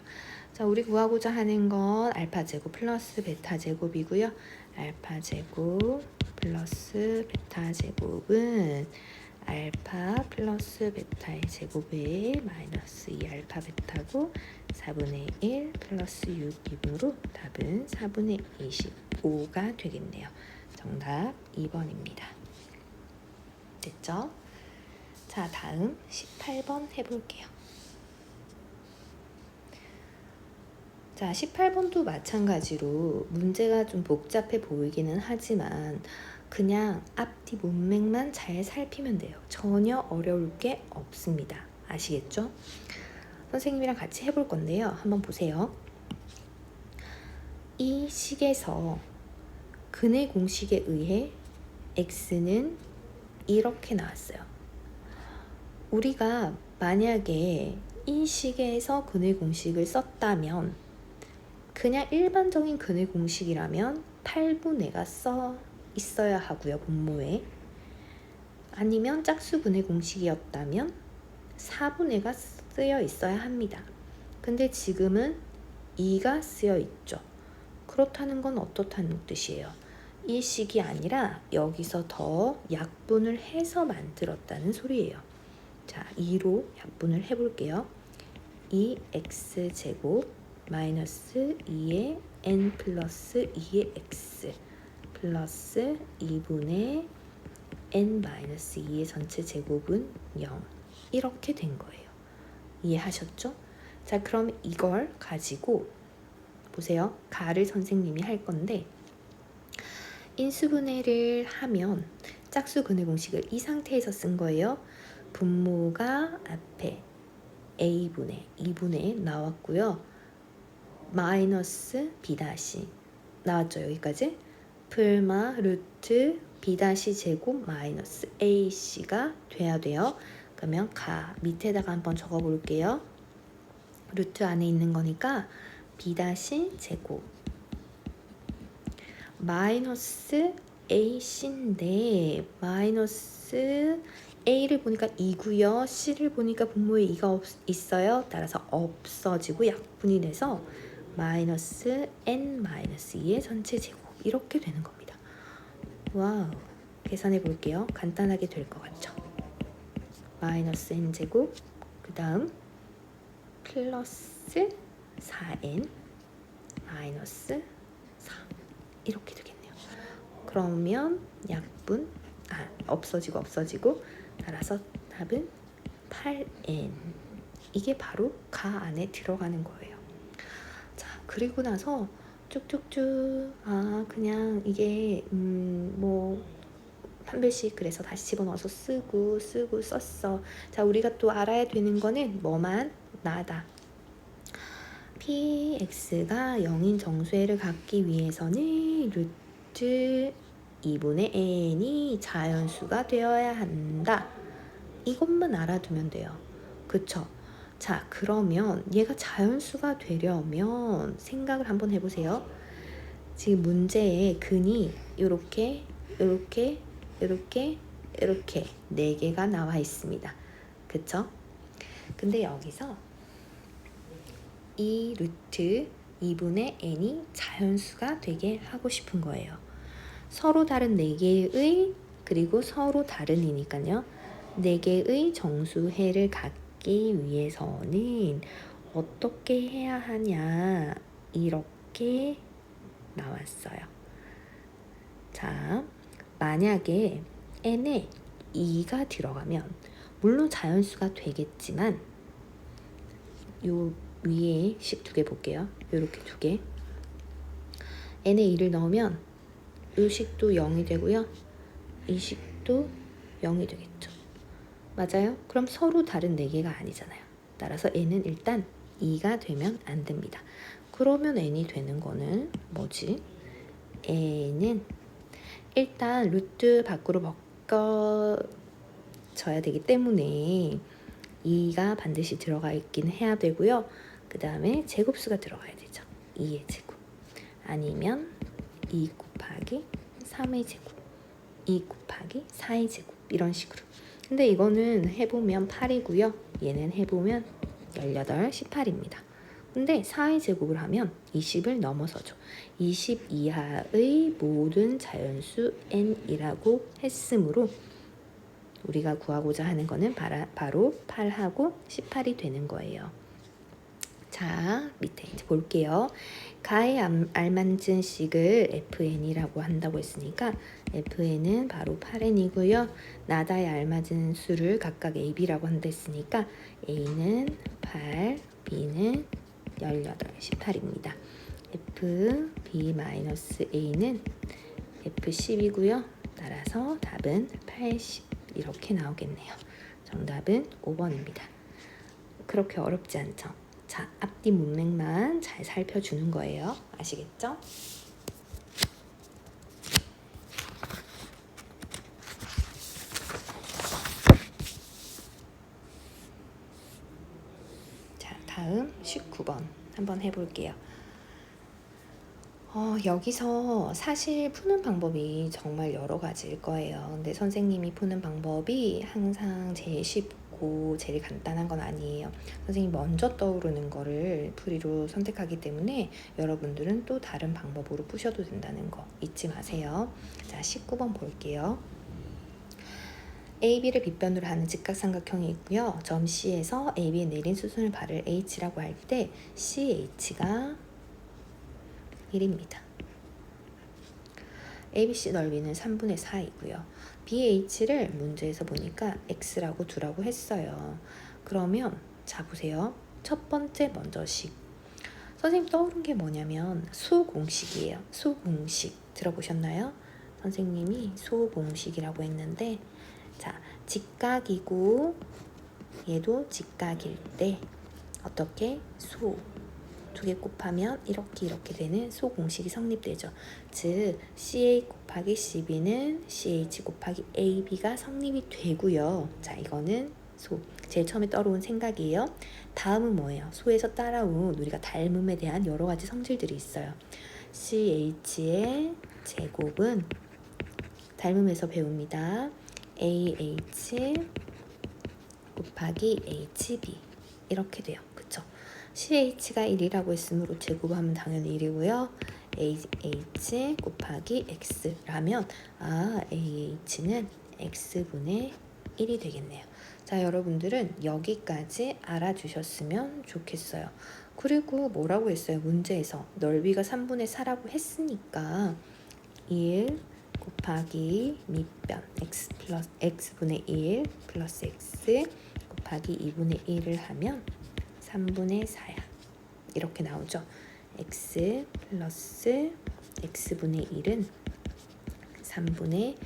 자, 우리 구하고자 하는 건 알파 제곱 플러스 베타 제곱이고요. 알파 제곱 플러스 베타 제곱은 알파 플러스 베타의 제곱에 마이너스 2 알파 베타고 4분의 1 플러스 6이므로 답은 4분의 25가 되겠네요. 정답 2번입니다. 됐죠? 자, 다음 18번 해볼게요. 자, 18번도 마찬가지로 문제가 좀 복잡해 보이기는 하지만 그냥 앞뒤 문맥만 잘 살피면 돼요. 전혀 어려울 게 없습니다. 아시겠죠? 선생님이랑 같이 해볼 건데요. 한번 보세요. 이 식에서 근의 공식에 의해 x는 이렇게 나왔어요. 우리가 만약에 이 식에서 근의 공식을 썼다면 그냥 일반적인 근의 공식이라면 8분의가 써 있어야 하고요. 분모에. 아니면 짝수근의 공식이었다면 4분의가 쓰여 있어야 합니다. 근데 지금은 2가 쓰여 있죠. 그렇다는 건 어떻다는 뜻이에요? 이 식이 아니라 여기서 더 약분을 해서 만들었다는 소리예요. 자, 2로 약분을 해볼게요. 2x제곱 마이너스 2의 n 플러스 2의 x 플러스 2분의 n 마이너스 2의 전체 제곱은 0 이렇게 된 거예요. 이해하셨죠? 자, 그럼 이걸 가지고 보세요. 가를 선생님이 할 건데 인수분해를 하면 짝수근의 공식을 이 상태에서 쓴 거예요. 분모가 앞에 a분의 2분의 나왔고요. 마이너스 b 다시 나왔죠. 여기까지. 풀마 루트 b 다시 제곱 마이너스 ac가 돼야 돼요. 그러면 가 밑에다가 한번 적어 볼게요. 루트 안에 있는 거니까 b 다시 제곱 마이너스 ac인데 마이너스 a를 보니까 2고요. c를 보니까 분모에 2가 있어요. 따라서 없어지고 약분이 돼서 마이너스 n 마이너스 2의 전체 제곱 이렇게 되는 겁니다. 와우, 계산해 볼게요. 간단하게 될 것 같죠? 마이너스 n 제곱 그 다음 플러스 4n 마이너스 4 이렇게 되겠네요. 그러면 약분 없어지고 따라서 답은 8n 이게 바로 가 안에 들어가는 거예요. 자, 그리고 나서 쭉쭉쭉 그냥 이게 뭐 판별식 그래서 다시 집어넣어서 쓰고 썼어. 자, 우리가 또 알아야 되는 거는 뭐만? 나다. px가 0인 정수회를 갖기 위해서는 루트 2분의 n이 자연수가 되어야 한다. 이것만 알아두면 돼요. 그쵸? 자, 그러면 얘가 자연수가 되려면 생각을 한번 해보세요. 지금 문제에 근이 이렇게 4개가 나와 있습니다. 그쵸? 근데 여기서 이 루트 2분의 n이 자연수가 되게 하고 싶은 거예요. 서로 다른 4개의 그리고 서로 다른이니까요. 4개의 정수해를 갖기 위해서는 어떻게 해야 하냐 이렇게 나왔어요. 자, 만약에 n에 2가 들어가면 물론 자연수가 되겠지만 요 위에 식 2개 볼게요. 요렇게 2개. n에 2를 넣으면 요 식도 0이 되고요. 이 식도 0이 되겠죠. 맞아요? 그럼 서로 다른 4개가 아니잖아요. 따라서 n은 일단 2가 되면 안 됩니다. 그러면 n이 되는 거는 뭐지? n은 일단 루트 밖으로 바꿔줘야 되기 때문에 2가 반드시 들어가 있긴 해야 되고요. 그 다음에 제곱수가 들어가야 되죠. 2의 제곱. 아니면 2 곱하기 3의 제곱. 2 곱하기 4의 제곱. 이런 식으로. 근데 이거는 해보면 8이고요. 얘는 해보면 18, 18입니다. 근데 4의 제곱을 하면 20을 넘어서죠. 20 이하의 모든 자연수 n이라고 했으므로 우리가 구하고자 하는 거는 바로 8하고 18이 되는 거예요. 자, 밑에 이제 볼게요. 가에 알맞은 식을 fn이라고 한다고 했으니까 fn은 바로 8n이고요. 나다에 알맞은 수를 각각 ab라고 한다 했으니까 a는 8, b는 18, 18입니다. fb-a는 f10이고요. 따라서 답은 80 이렇게 나오겠네요. 정답은 5번입니다. 그렇게 어렵지 않죠? 자, 앞뒤 문맥만 잘 살펴주는 거예요. 아시겠죠? 자, 다음 19번 한번 해볼게요. 여기서 사실 푸는 방법이 정말 여러 가지일 거예요. 근데 선생님이 푸는 방법이 항상 제일 쉽고 제일 간단한 건 아니에요. 선생님이 먼저 떠오르는 거를 풀이로 선택하기 때문에 여러분들은 또 다른 방법으로 푸셔도 된다는 거 잊지 마세요. 자, 19번 볼게요. AB를 빗변으로 하는 직각삼각형이 있고요. 점 C에서 AB에 내린 수순을 바를 H라고 할 때 CH가 1입니다. ABC 넓이는 3분의 4이고요. BH를 문제에서 보니까 X라고 두라고 했어요. 그러면 자 보세요. 첫 번째 먼저 식. 선생님 떠오른 게 뭐냐면 수공식이에요. 수공식 들어보셨나요? 선생님이 수공식이라고 했는데 자, 직각이고 얘도 직각일 때 어떻게? 수 2개 곱하면 이렇게 되는 소공식이 성립되죠. 즉 CA 곱하기 CB는 CH 곱하기 AB가 성립이 되고요. 자, 이거는 소. 제일 처음에 떠오른 생각이에요. 다음은 뭐예요? 소에서 따라온 우리가 닮음에 대한 여러 가지 성질들이 있어요. CH의 제곱은 닮음에서 배웁니다. AH 곱하기 HB 이렇게 돼요. 그쵸? CH가 1이라고 했으므로 제곱하면 당연히 1이고요. AH 곱하기 X라면 AH는 X분의 1이 되겠네요. 자, 여러분들은 여기까지 알아주셨으면 좋겠어요. 그리고 뭐라고 했어요? 문제에서 넓이가 3분의 4라고 했으니까 1 곱하기 밑변 X분의 1 플러스 X 곱하기 2분의 1을 하면 3분의 4야. 이렇게 나오죠. X 플러스 X분의 1은 3분의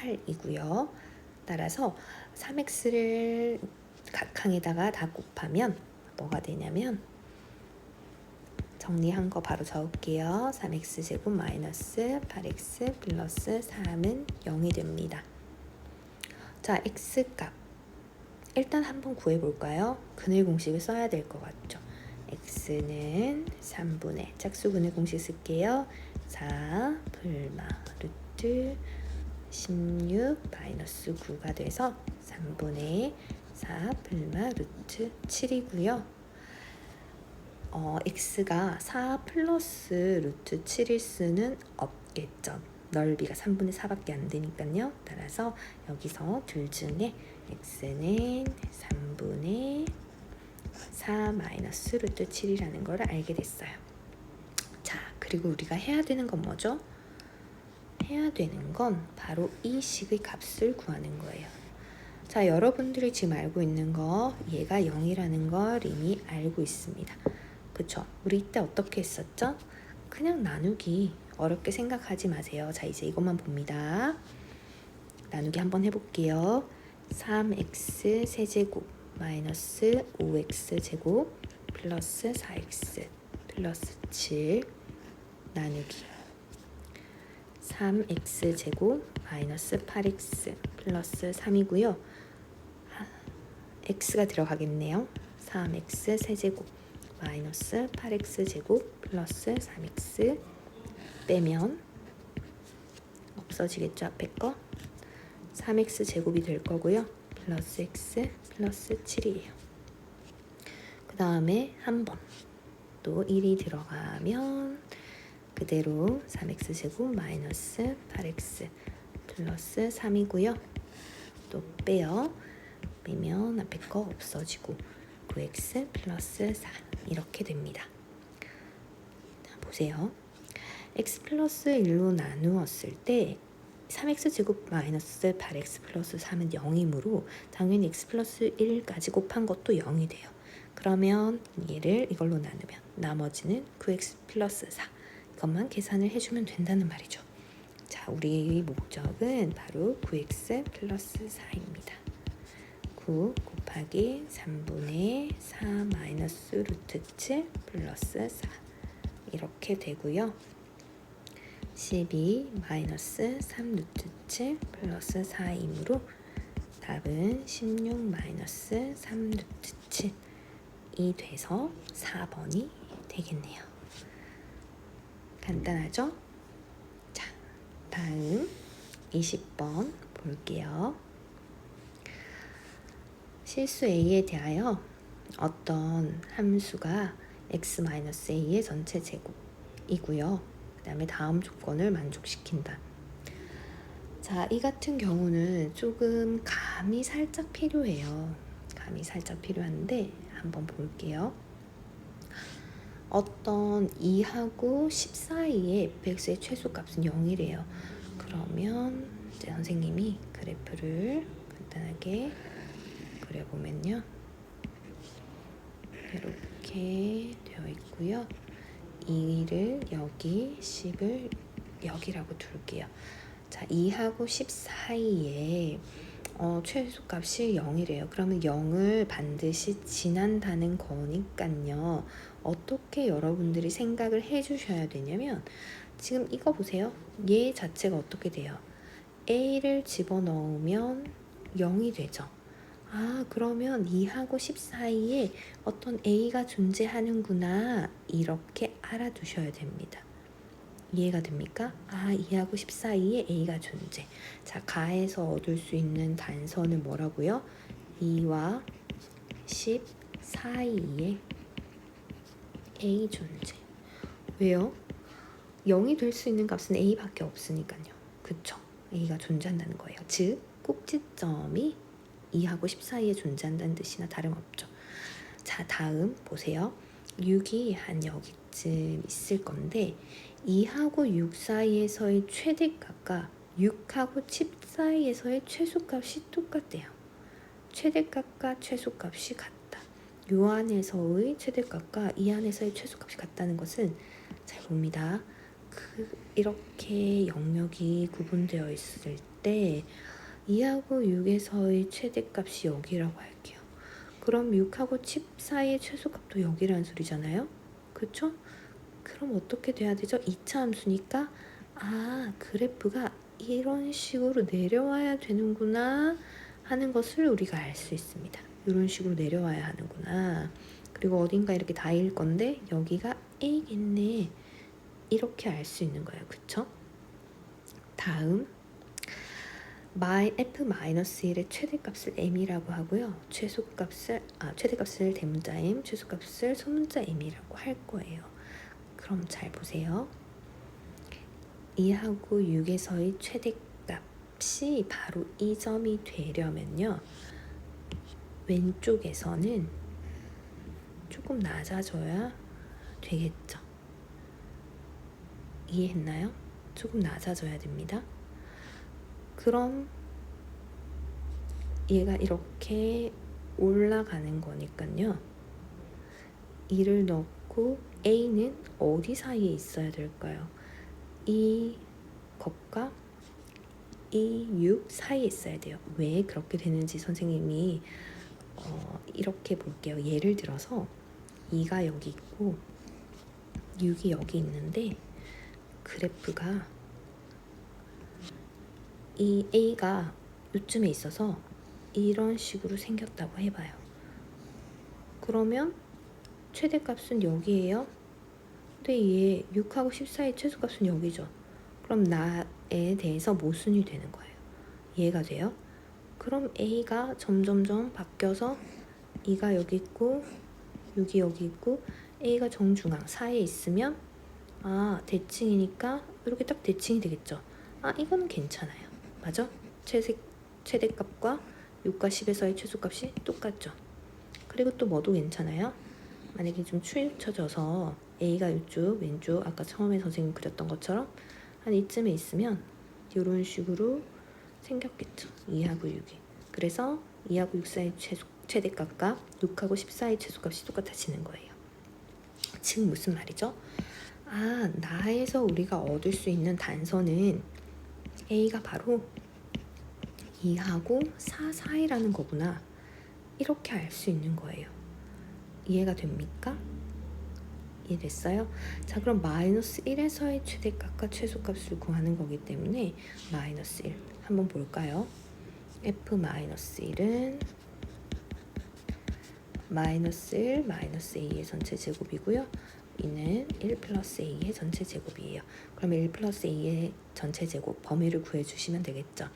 8이고요. 따라서 3x를 각항에다가 다 곱하면 뭐가 되냐면 정리한 거 바로 적을게요. 3x제곱 마이너스 8x 플러스 3은 0이 됩니다. 자, x값 일단 한번 구해볼까요? 근의 공식을 써야 될 것 같죠? x는 3분의 짝수근의 공식 쓸게요. 4 불마 루트 16 마이너스 9가 돼서 3분의 4 불마 루트 7이고요. x가 4 플러스 루트 7일 수는 없겠죠. 넓이가 3분의 4밖에 안 되니까요. 따라서 여기서 둘 중에 x는 3분의 4 마이너스 루트 7이라는 걸 알게 됐어요. 자, 그리고 우리가 해야 되는 건 뭐죠? 해야 되는 건 바로 이 식의 값을 구하는 거예요. 자, 여러분들이 지금 알고 있는 거 얘가 0이라는 걸 이미 알고 있습니다. 그쵸? 우리 이때 어떻게 했었죠? 그냥 나누기. 어렵게 생각하지 마세요. 자, 이제 이것만 봅니다. 나누기 한번 해볼게요. 3x 세제곱 마이너스 5x 제곱 플러스 4x 플러스 7 나누기 3x 제곱 마이너스 8x 플러스 3이고요. x가 들어가겠네요. 3x 세제곱 마이너스 8x 제곱 플러스 3x 빼면 없어지겠죠. 앞에 거 3x 제곱이 될 거고요. 플러스 x 플러스 7이에요. 그 다음에 한 번 또 1이 들어가면 그대로 3x 제곱 마이너스 8x 플러스 3이고요. 또 빼요. 빼면 앞에 거 없어지고 9x 플러스 4 이렇게 됩니다. 자, 보세요. x 플러스 1로 나누었을 때 3x 제곱 마이너스 8x 플러스 3은 0이므로 당연히 x 플러스 1까지 곱한 것도 0이 돼요. 그러면 얘를 이걸로 나누면 나머지는 9x 플러스 4 이것만 계산을 해주면 된다는 말이죠. 자, 우리의 목적은 바로 9x 플러스 4입니다. 9 곱하기 3분의 4 마이너스 루트 7 플러스 4 이렇게 되고요. 12 마이너스 3 루트 7 플러스 4이므로 답은 16 마이너스 3 루트 7이 돼서 4번이 되겠네요. 간단하죠? 자, 다음 20번 볼게요. 실수 a에 대하여 어떤 함수가 x-a의 전체 제곱이고요. 그 다음에 다음 조건을 만족시킨다. 자, 이 같은 경우는 조금 감이 살짝 필요해요. 감이 살짝 필요한데 한번 볼게요. 어떤 2하고 10 사이의 fx의 최소값은 0이래요. 그러면 이제 선생님이 그래프를 간단하게 그려보면요. 이렇게 되어 있고요. 2를 여기, 10을 여기라고 둘게요. 자, 2하고 10 사이에 최소값이 0이래요. 그러면 0을 반드시 지난다는 거니까요. 어떻게 여러분들이 생각을 해주셔야 되냐면 지금 이거 보세요. 얘 자체가 어떻게 돼요? a를 집어넣으면 0이 되죠. 아, 그러면 2하고 10 사이에 어떤 a가 존재하는구나 이렇게 알아두셔야 됩니다. 이해가 됩니까? 아, 2하고 10 사이에 a가 존재. 자, 가에서 얻을 수 있는 단서는 뭐라고요? 2와 10 사이에 a 존재. 왜요? 0이 될 수 있는 값은 a밖에 없으니까요. 그쵸? a가 존재한다는 거예요. 즉, 꼭지점이 2하고 10 사이에 존재한다는 뜻이나 다름없죠. 자, 다음 보세요. 6이 한 여기쯤 있을 건데 2하고 6 사이에서의 최대값과 6하고 10 사이에서의 최소값이 똑같대요. 최대값과 최소값이 같다. 요 안에서의 최대값과 이 안에서의 최소값이 같다는 것은 잘 봅니다. 이렇게 영역이 구분되어 있을 때 2하고 6에서의 최대값이 여기라고 할게요. 그럼 6하고 10 사이의 최소값도 여기라는 소리잖아요. 그쵸? 그럼 어떻게 돼야 되죠? 2차 함수니까 그래프가 이런 식으로 내려와야 되는구나 하는 것을 우리가 알 수 있습니다. 이런 식으로 내려와야 하는구나. 그리고 어딘가 이렇게 닿을 건데 여기가 A겠네. 이렇게 알 수 있는 거예요. 그쵸? 다음 f-1의 최대값을 m이라고 하고요. 최대값을 대문자 m, 최소값을 소문자 m이라고 할 거예요. 그럼 잘 보세요. 2하고 6에서의 최대값이 바로 이 점이 되려면요. 왼쪽에서는 조금 낮아져야 되겠죠. 이해했나요? 조금 낮아져야 됩니다. 그럼 얘가 이렇게 올라가는 거니까요. 2를 넣고 A는 어디 사이에 있어야 될까요? 이 것과 이 6 사이에 있어야 돼요. 왜 그렇게 되는지 선생님이 이렇게 볼게요. 예를 들어서 2가 여기 있고 6이 여기 있는데 그래프가 이 A가 요쯤에 있어서 이런 식으로 생겼다고 해봐요. 그러면 최대값은 여기에요. 근데 얘 6하고 10 사이 최소값은 여기죠. 그럼 나에 대해서 모순이 되는 거예요. 이해가 돼요? 그럼 A가 점점점 바뀌어서 2가 여기 있고 6이 여기 있고 A가 정중앙 사이에 있으면 대칭이니까 이렇게 딱 대칭이 되겠죠. 이거는 괜찮아요. 맞아? 최대값과 6과 10에서의 최소값이 똑같죠. 그리고 또 뭐도 괜찮아요? 만약에 좀 추입쳐져서 A가 이쪽 왼쪽 아까 처음에 선생님 그렸던 것처럼 한 이쯤에 있으면 이런 식으로 생겼겠죠. 2하고 6이. 그래서 2하고 6 사이 최대값과 6하고 10 사이 최소값이 똑같아지는 거예요. 즉 무슨 말이죠? 나에서 우리가 얻을 수 있는 단서는 A가 바로 2하고 4 사이라는 거구나. 이렇게 알 수 있는 거예요. 이해가 됩니까? 이해됐어요? 자, 그럼 마이너스 1에서의 최대값과 최소값을 구하는 거기 때문에 마이너스 1 한번 볼까요? f-1은 마이너스 1 마이너스 a의 전체 제곱이고요. 이는 1 플러스 a의 전체 제곱이에요. 그러면 1 플러스 a의 전체 제곱 범위를 구해주시면 되겠죠.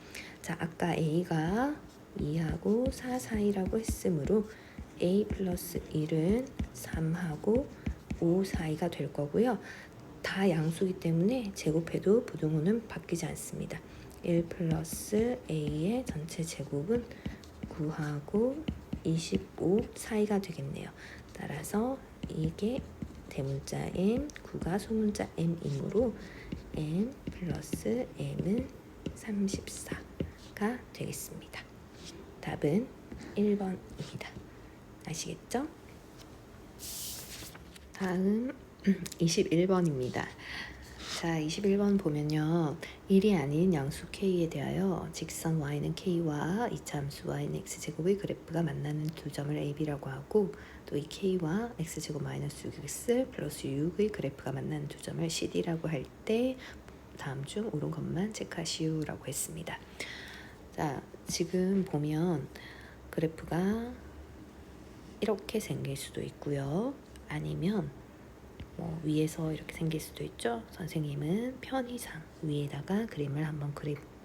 자, 아까 a가 2하고 4 사이라고 했으므로 a 플러스 1은 3하고 5 사이가 될 거고요. 다 양수기 때문에 제곱해도 부등호는 바뀌지 않습니다. 1 플러스 a의 전체 제곱은 9하고 25 사이가 되겠네요. 따라서 이게 대문자 m, 9가 소문자 m이므로 m 플러스 m은 34가 되겠습니다. 답은 1번입니다. 아시겠죠? 다음 21번입니다. 자, 21번 보면요. 1이 아닌 양수 k에 대하여 직선 y는 k와 이차함수 y는 x제곱의 그래프가 만나는 두 점을 ab라고 하고 또 이 k와 x제곱 마이너스 6x 플러스 6의 그래프가 만나는 두 점을 cd라고 할 때 다음 중 옳은 것만 체크하시오라고 했습니다. 자, 지금 보면 그래프가 이렇게 생길 수도 있고요. 아니면 위에서 이렇게 생길 수도 있죠. 선생님은 편의상 위에다가 그림을 한번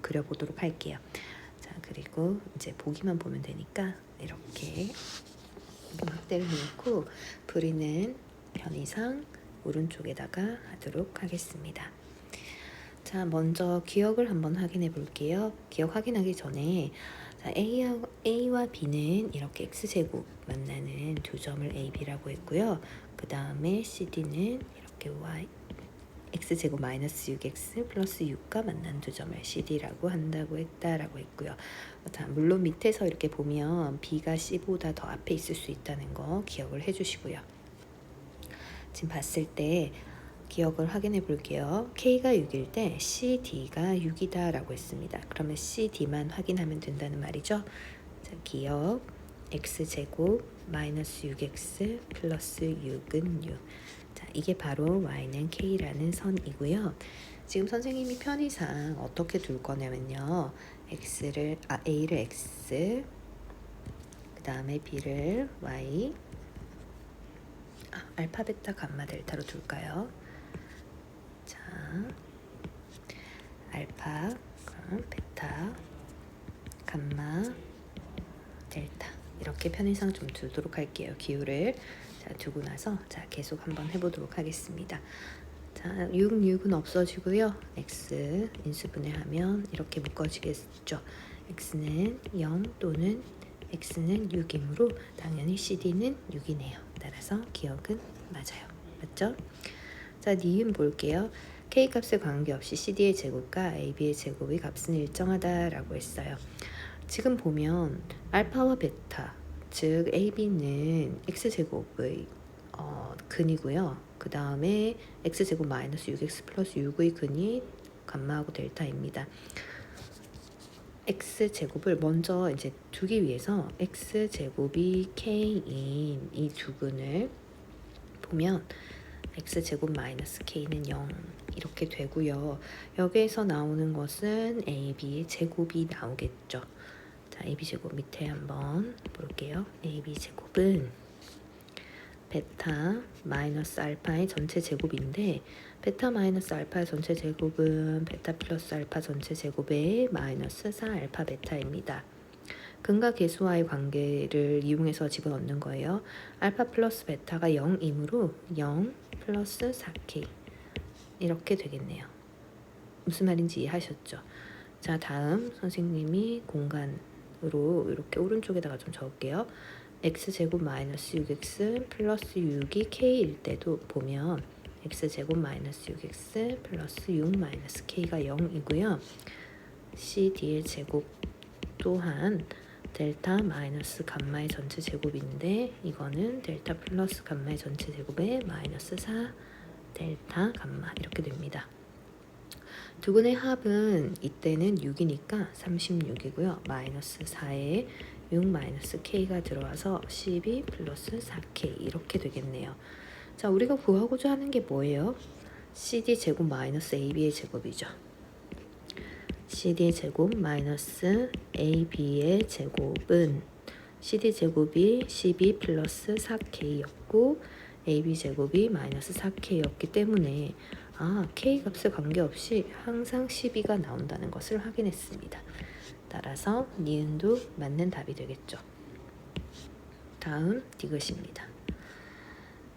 그려보도록 할게요. 자, 그리고 이제 보기만 보면 되니까 이렇게 확대를 해놓고 그리는 편의상 오른쪽에다가 하도록 하겠습니다. 자, 먼저 기억을 한번 확인해 볼게요. 기억 확인하기 전에 자, A와 B는 이렇게 X제곱 만나는 두 점을 AB라고 했고요. 그 다음에 CD는 이렇게 X제곱 마이너스 6X 플러스 6과 만난 두 점을 CD라고 한다고 했고요. 자, 물론 밑에서 이렇게 보면 B가 C보다 더 앞에 있을 수 있다는 거 기억을 해주시고요. 지금 봤을 때 기억을 확인해 볼게요. K가 6일 때 CD가 6이다 라고 했습니다. 그러면 CD만 확인하면 된다는 말이죠. 자, 기억 X제곱 마이너스 6X 플러스 6은 6. 자, 이게 바로 Y는 K라는 선이고요. 지금 선생님이 편의상 어떻게 둘 거냐면요. A를 X, 그 다음에 B를 Y, 알파, 베타, 감마, 델타로 둘까요? 자, 알파, 베타, 감마, 델타 이렇게 편의상 좀 두도록 할게요. 기호를 자 두고 나서 자 계속 한번 해보도록 하겠습니다. 자 6은 없어지고요. x 인수분해하면 이렇게 묶어지겠죠. x는 0 또는 x는 6이므로 당연히 cd는 6이네요. 따라서 기억은 맞아요. 맞죠? 자 니은 볼게요. k 값에 관계없이 cd의 제곱과 ab의 제곱의 값은 일정하다라고 했어요. 지금 보면 알파와 베타, 즉 AB는 x제곱의 근이고요. 그 다음에 x제곱 마이너스 6x 플러스 6의 근이 감마하고 델타입니다. x제곱을 먼저 이제 두기 위해서 x제곱이 k인 이 두 근을 보면 x제곱 마이너스 k는 0 이렇게 되고요. 여기에서 나오는 것은 ab의 제곱이 나오겠죠. 자, ab제곱 밑에 한번 볼게요. ab제곱은 베타 마이너스 알파의 전체 제곱인데 베타 마이너스 알파의 전체 제곱은 베타 플러스 알파 전체 제곱의 마이너스 4 알파 베타입니다. 근과 계수와의 관계를 이용해서 집어넣는 거예요. 알파 플러스 베타가 0이므로 0 플러스 4K 이렇게 되겠네요. 무슨 말인지 이해하셨죠? 자, 다음 선생님이 공간으로 이렇게 오른쪽에다가 좀 적을게요. x제곱 마이너스 6x 플러스 6이 k일 때도 보면 x제곱 마이너스 6x 플러스 6 마이너스 k가 0이고요. cd의 제곱 또한 델타 마이너스 감마의 전체 제곱인데 이거는 델타 플러스 감마의 전체 제곱에 마이너스 4 델타 감마 이렇게 됩니다. 두 근의 합은 이때는 6이니까 36이고요. 마이너스 4에 6 마이너스 k가 들어와서 12 플러스 4k 이렇게 되겠네요. 자, 우리가 구하고자 하는 게 뭐예요? cd 제곱 마이너스 ab의 제곱이죠. cd 제곱 마이너스 ab의 제곱은 cd 제곱이 12 플러스 4k였고 ab 제곱이 마이너스 4k였기 때문에 k 값에 관계없이 항상 12가 나온다는 것을 확인했습니다. 따라서 니은도 맞는 답이 되겠죠. 다음 디귿입니다.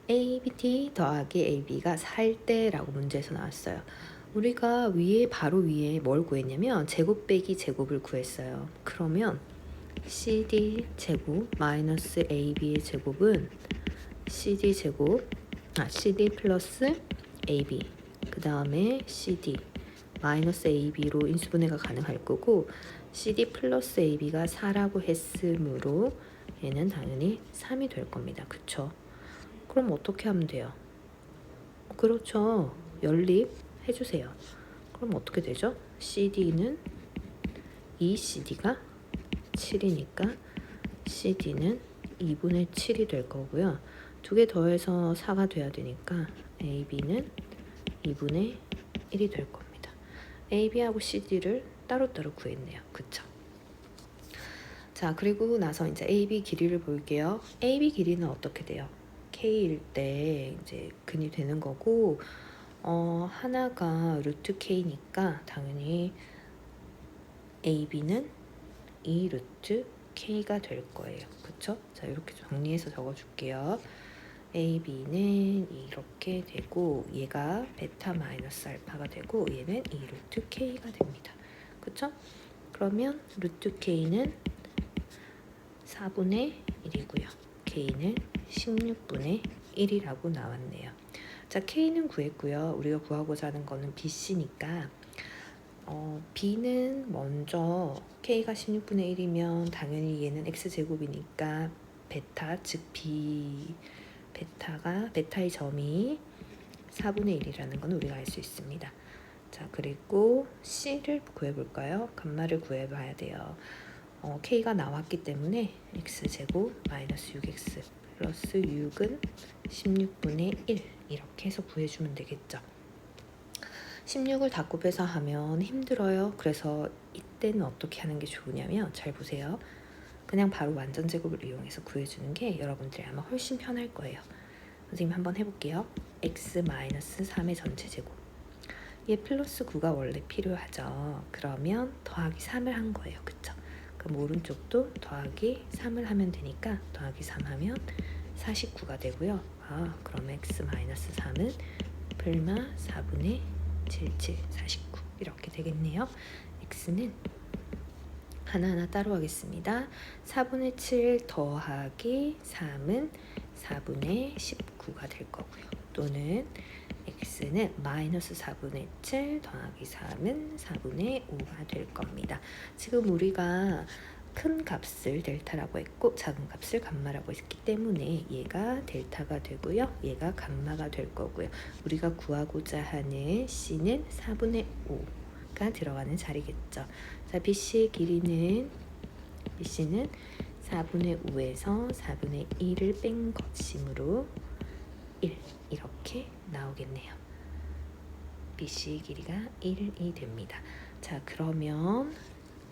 ABT 더하기 AB가 4일 때라고 문제에서 나왔어요. 우리가 바로 위에 뭘 구했냐면 제곱 빼기 제곱을 구했어요. 그러면 CD 제곱 마이너스 AB의 제곱은 CD 플러스 AB 그 다음에 CD 마이너스 AB로 인수분해가 가능할 거고 CD 플러스 AB가 4라고 했으므로 얘는 당연히 3이 될 겁니다. 그쵸? 그럼 어떻게 하면 돼요? 그렇죠. 연립 해주세요. 그럼 어떻게 되죠? CD는 2CD가 7이니까 CD는 2분의 7이 될 거고요. 두 개 더해서 4가 돼야 되니까 AB는 2분의 1이 될 겁니다. AB하고 CD를 따로따로 구했네요. 그쵸? 자, 그리고 나서 이제 AB 길이를 볼게요. AB 길이는 어떻게 돼요? K일 때 이제 근이 되는 거고 하나가 루트 K니까 당연히 AB는 2 루트 K가 될 거예요. 그쵸? 자, 이렇게 정리해서 적어줄게요. AB는 이렇게 되고 얘가 베타 마이너스 알파가 되고 얘는 2 루트 K가 됩니다. 그쵸? 그러면 루트 K는 4분의 1이고요. K는 16분의 1이라고 나왔네요. 자, K는 구했고요. 우리가 구하고자 하는 거는 BC니까 B는 먼저 K가 16분의 1이면 당연히 얘는 X제곱이니까 베타, 즉 베타의 점이 4분의 1이라는 건 우리가 알 수 있습니다. 자, 그리고 C를 구해볼까요? 값말을 구해봐야 돼요. K가 나왔기 때문에 X제곱 마이너스 6X 플러스 6은 16분의 1 이렇게 해서 구해주면 되겠죠. 16을 다 곱해서 하면 힘들어요. 그래서 이때는 어떻게 하는 게 좋으냐면 잘 보세요. 그냥 바로 완전 제곱을 이용해서 구해주는 게 여러분들이 아마 훨씬 편할 거예요. 선생님 한번 해볼게요. x-3의 전체 제곱. 얘 플러스 9가 원래 필요하죠. 그러면 더하기 3을 한 거예요. 그쵸? 그럼 오른쪽도 더하기 3을 하면 되니까 더하기 3 하면 49가 되고요. 그럼 x-3은 플마 4분의 77, 49 이렇게 되겠네요. x는 하나하나 따로 하겠습니다. 4분의 7 더하기 3은 4분의 19가 될 거고요. 또는 x는 마이너스 4분의 7 더하기 3은 4분의 5가 될 겁니다. 지금 우리가 큰 값을 델타라고 했고 작은 값을 감마라고 했기 때문에 얘가 델타가 되고요. 얘가 감마가 될 거고요. 우리가 구하고자 하는 C는 4분의 5가 들어가는 자리겠죠. 자, BC의 길이는 BC는 4분의 5에서 4분의 1을 뺀 것이므로 1 이렇게 나오겠네요. BC의 길이가 1이 됩니다. 자, 그러면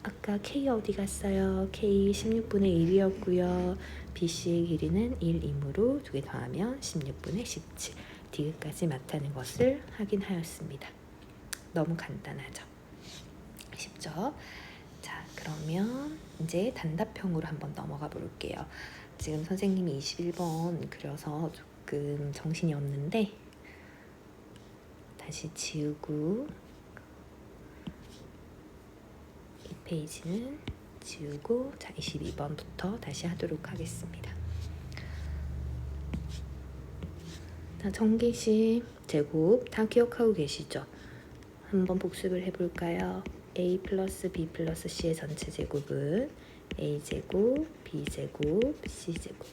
아까 K 어디 갔어요? K 16분의 1이었고요. BC의 길이는 1이므로 두 개 더하면 16분의 17 디귿까지 맞다는 것을 확인하였습니다. 너무 간단하죠? 쉽죠? 자, 그러면 이제 단답형으로 한번 넘어가 볼게요. 지금 선생님이 21번 그려서 조금 정신이 없는데 다시 지우고 이 페이지는 지우고 자 22번부터 다시 하도록 하겠습니다. 자, 전기식 제곱 다 기억하고 계시죠? 한번 복습을 해볼까요? a 플러스 b 플러스 c의 전체 제곱은 a제곱, b제곱, c제곱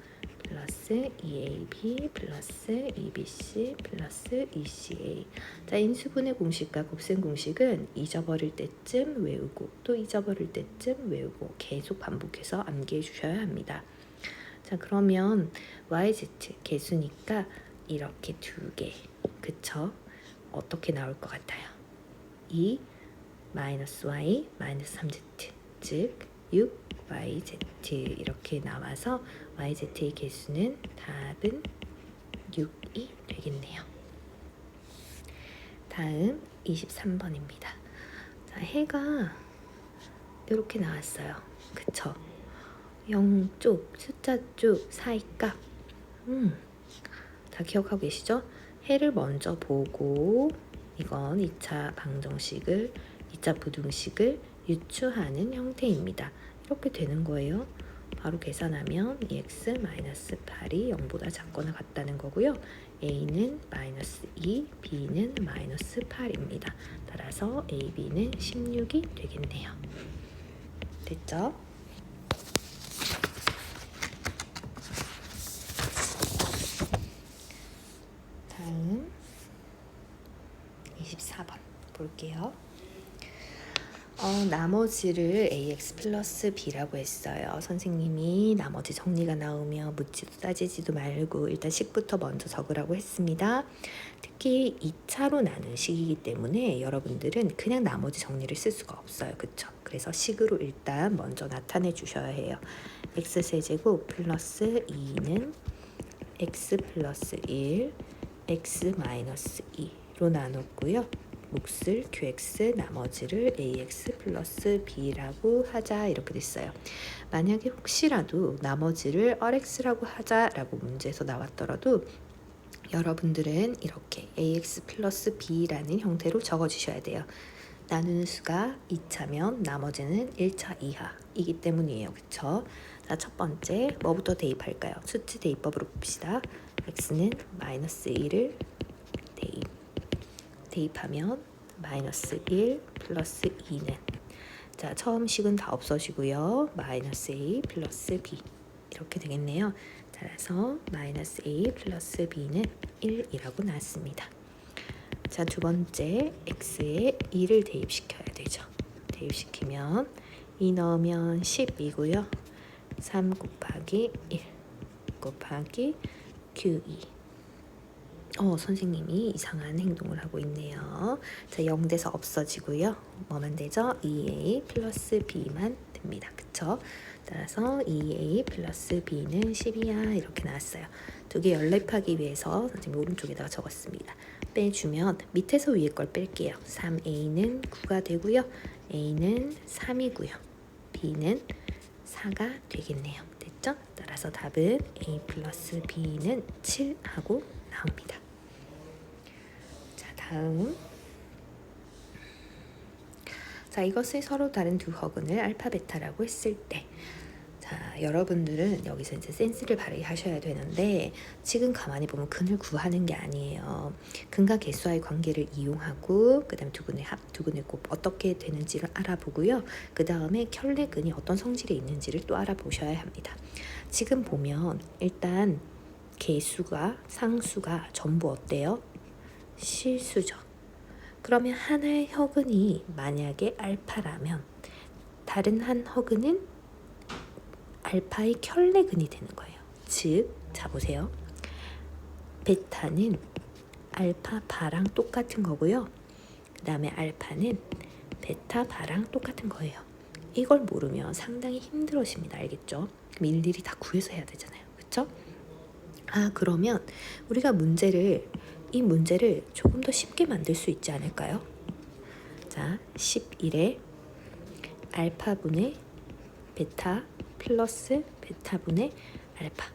플러스 2ab 플러스 2bc 플러스 2ca. 자, 인수분해 공식과 곱셈 공식은 잊어버릴 때쯤 외우고 또 잊어버릴 때쯤 외우고 계속 반복해서 암기해 주셔야 합니다. 자, 그러면 yz 개수니까 이렇게 두 개, 그쵸? 어떻게 나올 것 같아요? 2 마이너스 y 마이너스 3z 즉 6yz 이렇게 나와서 yz의 개수는 답은 6이 되겠네요. 다음 23번입니다. 자, 해가 이렇게 나왔어요. 그쵸? 0쪽, 숫자 쪽 사이 값 다 기억하고 계시죠? 해를 먼저 보고 이건 2차 방정식을 2차 부등식을 유추하는 형태입니다. 이렇게 되는 거예요. 바로 계산하면 2x-8이 0보다 작거나 같다는 거고요. a는 마이너스 2, b는 마이너스 8입니다. 따라서 a, b는 16이 되겠네요. 됐죠? 다음 24번 볼게요. 나머지를 ax 플러스 b라고 했어요. 선생님이 나머지 정리가 나오면 묻지도 따지지도 말고 일단 식부터 먼저 적으라고 했습니다. 특히 2차로 나눈 식이기 때문에 여러분들은 그냥 나머지 정리를 쓸 수가 없어요. 그쵸? 그래서 식으로 일단 먼저 나타내 주셔야 해요. x세제곱 플러스 2는 x 플러스 1, x 마이너스 2로 나눴고요. 몫을 qx 나머지를 ax 플러스 b라고 하자 이렇게 됐어요. 만약에 혹시라도 나머지를 rx라고 하자라고 문제에서 나왔더라도 여러분들은 이렇게 ax 플러스 b라는 형태로 적어주셔야 돼요. 나누는 수가 2차면 나머지는 1차 이하이기 때문이에요. 그쵸? 자, 첫 번째 뭐부터 대입할까요? 수치 대입법으로 봅시다. x는 마이너스 1을 대입하면 마이너스 1 플러스 2는 자, 처음 식은 다 없어지고요. 마이너스 a 플러스 b 이렇게 되겠네요. 따라서 마이너스 a 플러스 b는 1이라고 나왔습니다. 자, 두 번째 x에 2를 대입시켜야 되죠. 대입시키면 2 넣으면 10이고요. 3 곱하기 1 곱하기 q2. 선생님이 이상한 행동을 하고 있네요. 자, 0돼서 없어지고요. 뭐만 되죠? 2a 플러스 b만 됩니다. 그쵸? 따라서 2a 플러스 b는 10이야. 이렇게 나왔어요. 두 개 연립하기 위해서 선생님 오른쪽에다가 적었습니다. 빼주면 밑에서 위에 걸 뺄게요. 3a는 9가 되고요. a는 3이고요. b는 4가 되겠네요. 됐죠? 따라서 답은 a 플러스 b는 7하고 나옵니다. 자, 다음. 자, 이것을 서로 다른 두 허근을 알파 베타라고 했을 때, 자, 여러분들은 여기서 이제 센스를 발휘하셔야 되는데, 지금 가만히 보면 근을 구하는 게 아니에요. 근과 개수와의 관계를 이용하고, 그 다음에 두 근의 곱 어떻게 되는지를 알아보고요. 그 다음에 켤레근이 어떤 성질이 있는지를 또 알아보셔야 합니다. 지금 보면 일단 개수가 상수가 전부 어때요? 실수죠. 그러면 하나의 허근이 만약에 알파라면 다른 한 허근은 알파의 켤레근이 되는 거예요. 즉, 자 보세요. 베타는 알파 바랑 똑같은 거고요. 그 다음에 알파는 베타 바랑 똑같은 거예요. 이걸 모르면 상당히 힘들어집니다. 알겠죠? 그럼 일일이 다 구해서 해야 되잖아요. 그렇죠? 그러면 우리가 이 문제를 조금 더 쉽게 만들 수 있지 않을까요? 자, 11에 알파분의 베타 플러스 베타분의 알파,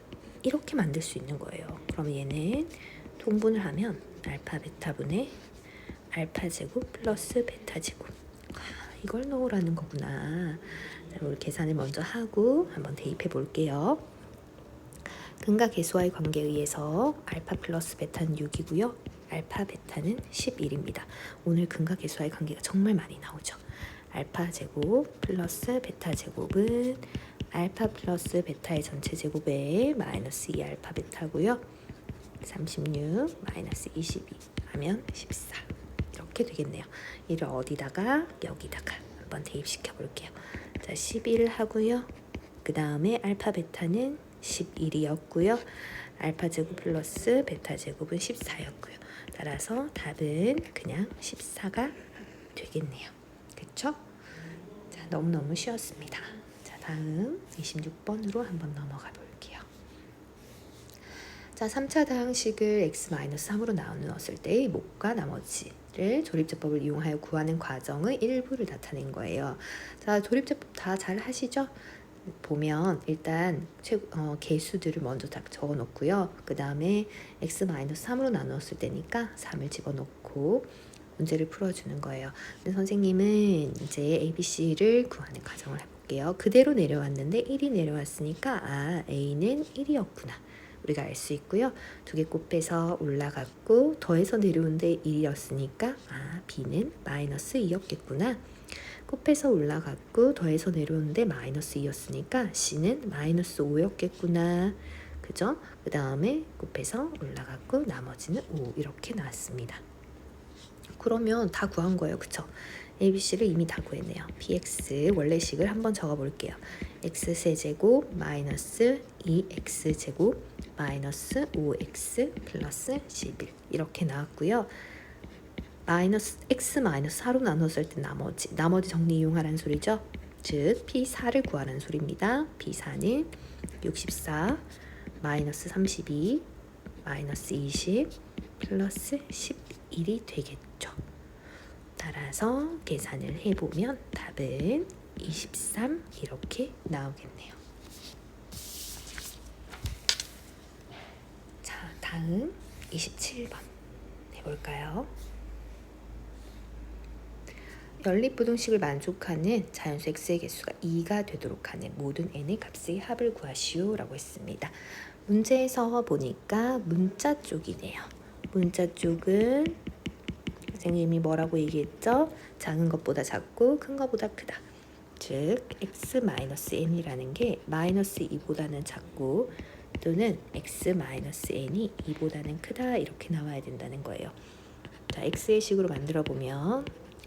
이렇게 만들 수 있는 거예요. 그럼 얘는 통분을 하면 알파 베타분의 알파 제곱 플러스 베타 제곱. 이걸 넣으라는 거구나. 우리 계산을 먼저 하고 한번 대입해 볼게요. 근과 개수와의 관계에 의해서 알파 플러스 베타는 6이고요. 알파 베타는 11입니다. 오늘 근과 개수와의 관계가 정말 많이 나오죠. 알파 제곱 플러스 베타 제곱은 알파 플러스 베타의 전체 제곱에 마이너스 2 알파 베타고요. 36 마이너스 22 하면 14. 이렇게 되겠네요. 이를 어디다가? 여기다가 한번 대입시켜 볼게요. 자, 11 하고요. 그 다음에 알파 베타는 11이었고요. 알파 제곱 플러스 베타 제곱은 14였고요. 따라서 답은 그냥 14가 되겠네요. 그쵸? 자, 너무너무 쉬웠습니다. 자, 다음 26번으로 한번 넘어가 볼게요. 자, 3차 다항식을 x-3으로 나누었을 때의 목과 나머지를 조립제법을 이용하여 구하는 과정의 일부를 나타낸 거예요. 자, 조립제법 다 잘 하시죠? 보면 일단 개수들을 먼저 딱 적어 놓고요. 그 다음에 x-3으로 나누었을 때니까 3을 집어넣고 문제를 풀어주는 거예요. 근데 선생님은 이제 ABC를 구하는 과정을 해볼게요. 그대로 내려왔는데 1이 내려왔으니까 A는 1이었구나. 우리가 알 수 있고요. 두 개 곱해서 올라갔고 더해서 내려온데 1이었으니까 B는 마이너스 2였겠구나. 곱해서 올라갔고 더해서 내려오는데 마이너스 2였으니까 C는 마이너스 5였겠구나. 그죠? 그 다음에 곱해서 올라갔고 나머지는 5 이렇게 나왔습니다. 그러면 다 구한 거예요. 그쵸? ABC를 이미 다 구했네요. BX 원래식을 한번 적어볼게요. X세제곱 마이너스 2X제곱 마이너스 5X 플러스 11 이렇게 나왔고요. 마이너스 x 마이너스 4로 나눴을 때 나머지 정리 이용하라는 소리죠. 즉 P4를 구하라는 소리입니다. P4는 64 마이너스 32 마이너스 20 플러스 11이 되겠죠. 따라서 계산을 해보면 답은 23 이렇게 나오겠네요. 자, 다음 27번 해볼까요? 연립부등식을 만족하는 자연수 x의 개수가 2가 되도록 하는 모든 n의 값의 합을 구하시오 라고 했습니다. 문제에서 보니까 문자 쪽이네요. 문자 쪽은 선생님이 뭐라고 얘기했죠? 작은 것보다 작고 큰 것보다 크다. 즉 x-n이라는 게 마이너스 2보다는 작고 또는 x-n이 2보다는 크다 이렇게 나와야 된다는 거예요. 자, x의 식으로 만들어 보면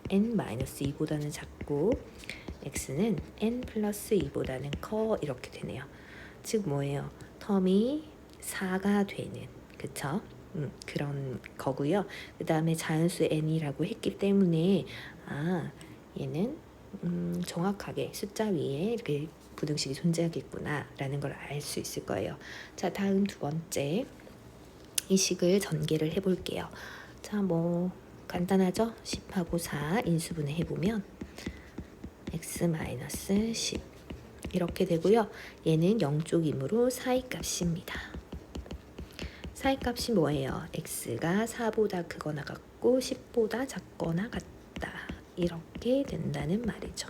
n-2보다는 작고 x는 n 플러스 2보다는 커 이렇게 되네요. 즉 뭐예요? 텀이 4가 되는, 그쵸? 그런 거고요. 그 다음에 자연수 n이라고 했기 때문에 얘는 정확하게 숫자 위에 이렇게 부등식이 존재하겠구나 라는 걸 알 수 있을 거예요. 자, 다음 두 번째 이 식을 전개를 해볼게요. 자, 뭐 간단하죠? 10하고 4 인수분해 해보면 x-10 이렇게 되고요. 얘는 0쪽이므로 사이 값입니다. 사이 값이 뭐예요? x가 4보다 크거나 같고 10보다 작거나 같다. 이렇게 된다는 말이죠.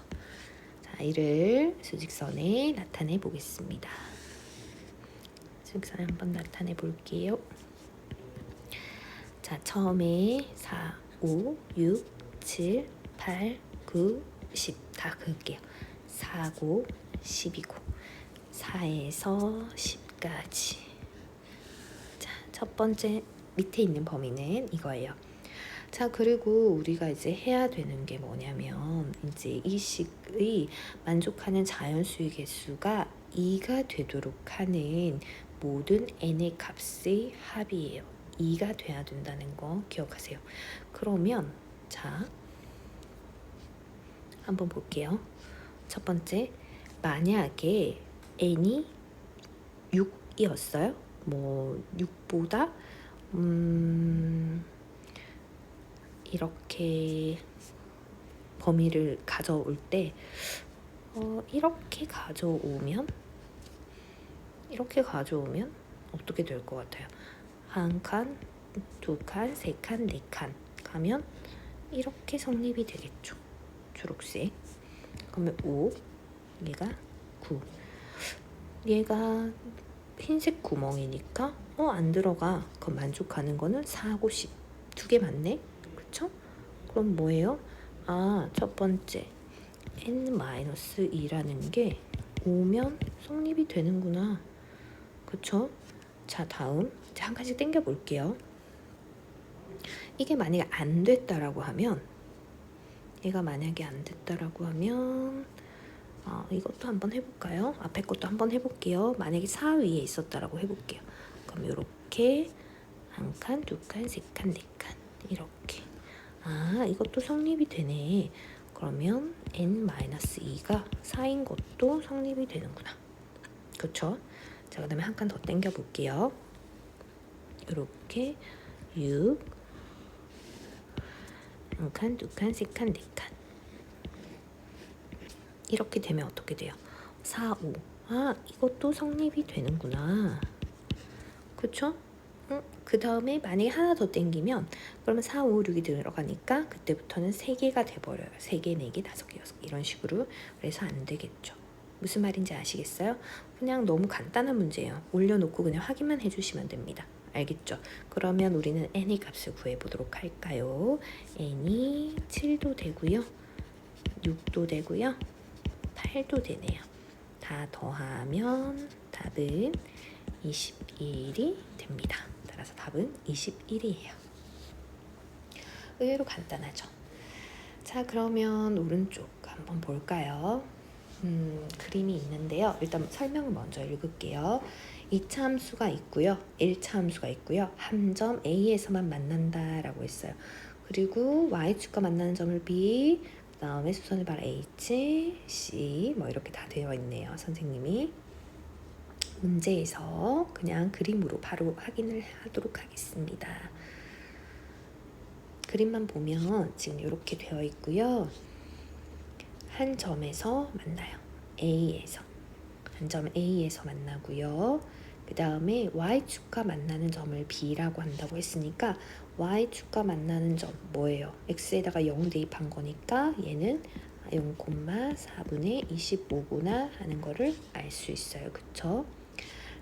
자, 이를 수직선에 나타내 보겠습니다. 수직선에 한번 나타내 볼게요. 자, 처음에 4, 5, 6, 7, 8, 9, 10 다 그을게요. 4고 10이고 4에서 10까지. 자, 첫 번째 밑에 있는 범위는 이거예요. 자, 그리고 우리가 이제 해야 되는 게 뭐냐면 이제 이 식의 만족하는 자연수의 개수가 2가 되도록 하는 모든 n의 값의 합이에요. 2가 돼야 된다는 거 기억하세요. 그러면 자, 한번 볼게요. 첫 번째, 만약에 n이 6이었어요. 뭐 6보다 이렇게 범위를 가져올 때 이렇게 가져오면 어떻게 될 것 같아요? 한 칸, 두 칸, 세 칸, 네 칸 가면 이렇게 성립이 되겠죠. 초록색. 그러면 5, 얘가 9. 얘가 흰색 구멍이니까 안 들어가. 그럼 만족하는 거는 4하고 10. 두 개 맞네? 그쵸? 그럼 뭐예요? 첫 번째 n-2라는 게 5면 성립이 되는구나. 그쵸? 자, 다음 한 가지 땡겨 볼게요. 이게 만약에 안 됐다라고 하면, 얘가 만약에 안 됐다라고 하면 이것도 한번 해볼까요? 앞에 것도 한번 해볼게요. 만약에 4 위에 있었다라고 해볼게요. 그럼 이렇게 한 칸, 두 칸, 세 칸, 네 칸 이렇게. 이것도 성립이 되네. 그러면 n-2가 4인 것도 성립이 되는구나. 그쵸? 자, 그 다음에 한 칸 더 당겨 볼게요. 이렇게 6, 한 칸, 두 칸, 세 칸, 네 칸. 이렇게 되면 어떻게 돼요? 4, 5. 이것도 성립이 되는구나. 그쵸? 그 다음에 만약에 하나 더 땡기면 그러면 4, 5, 6이 들어가니까 그때부터는 3개가 돼버려요. 3개, 4개, 5개, 6개 이런 식으로. 그래서 안 되겠죠. 무슨 말인지 아시겠어요? 그냥 너무 간단한 문제예요. 올려놓고 그냥 확인만 해주시면 됩니다. 알겠죠? 그러면 우리는 n의 값을 구해보도록 할까요? n이 7도 되고요. 6도 되고요. 8도 되네요. 다 더하면 답은 21이 됩니다. 따라서 답은 21이에요. 의외로 간단하죠? 자, 그러면 오른쪽 한번 볼까요? 그림이 있는데요. 일단 설명을 먼저 읽을게요. 2차 함수가 있고요. 1차 함수가 있고요. 함점 A에서만 만난다라고 했어요. 그리고 Y축과 만나는 점을 B, 그 다음에 수선을 발 H, C 뭐 이렇게 다 되어 있네요. 선생님이 문제에서 그냥 그림으로 바로 확인을 하도록 하겠습니다. 그림만 보면 지금 이렇게 되어 있고요. 한 점에서 만나요. A에서. 한 점 A에서 만나고요. 그 다음에 Y축과 만나는 점을 B라고 한다고 했으니까 Y축과 만나는 점 뭐예요? X에다가 0 대입한 거니까 얘는 0,4분의 25구나 하는 거를 알 수 있어요. 그쵸?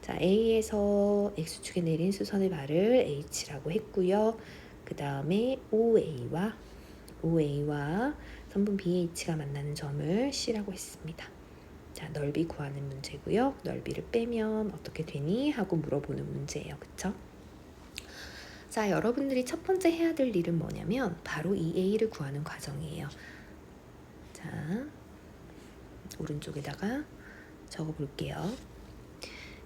자, A에서 X축에 내린 수선의 발을 H라고 했고요. 그 다음에 OA와 선분 BH가 만나는 점을 C라고 했습니다. 자, 넓이 구하는 문제고요. 넓이를 빼면 어떻게 되니? 하고 물어보는 문제예요. 그쵸? 자, 여러분들이 첫 번째 해야 될 일은 뭐냐면 바로 이 a를 구하는 과정이에요. 자, 오른쪽에다가 적어 볼게요.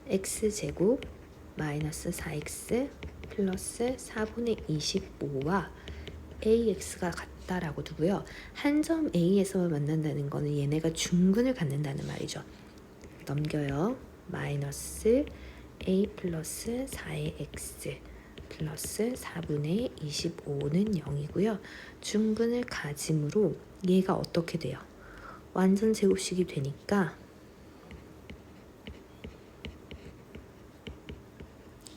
x제곱 마이너스 4x 플러스 4분의 25와 ax가 같다라고 두고요. 한 점 a에서 만난다는 거는 얘네가 중근을 갖는다는 말이죠. 넘겨요. 마이너스 a 플러스 4의 x 플러스 4분의 25는 0이고요. 중근을 가짐으로 얘가 어떻게 돼요? 완전 제곱식이 되니까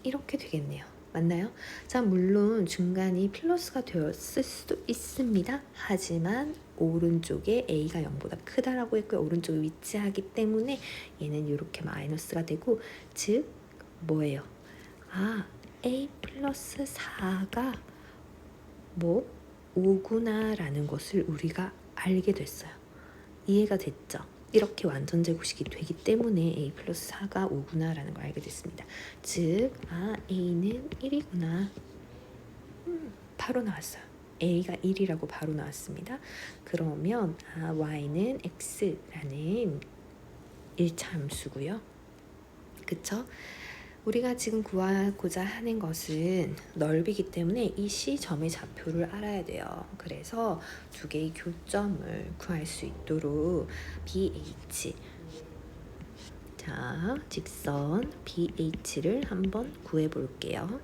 이렇게 되겠네요. 맞나요? 자, 물론 중간이 플러스가 되었을 수도 있습니다. 하지만 오른쪽에 a가 0보다 크다라고 했고요. 오른쪽에 위치하기 때문에 얘는 이렇게 마이너스가 되고, 즉 뭐예요? 아, a 플러스 4가 뭐 5구나 라는 것을 우리가 알게 됐어요. 이해가 됐죠? 이렇게 완전 제곱식이 되기 때문에 a 플러스 4가 5구나 라는 걸 알게 됐습니다. 즉, a는 1이구나. 바로 나왔어요. a가 1이라고 바로 나왔습니다. 그러면 y는 x라는 1차 함수고요. 그쵸? 우리가 지금 구하고자 하는 것은 넓이기 때문에 이 C점의 좌표를 알아야 돼요. 그래서 두 개의 교점을 구할 수 있도록 BH, 자, 직선 BH를 한번 구해 볼게요.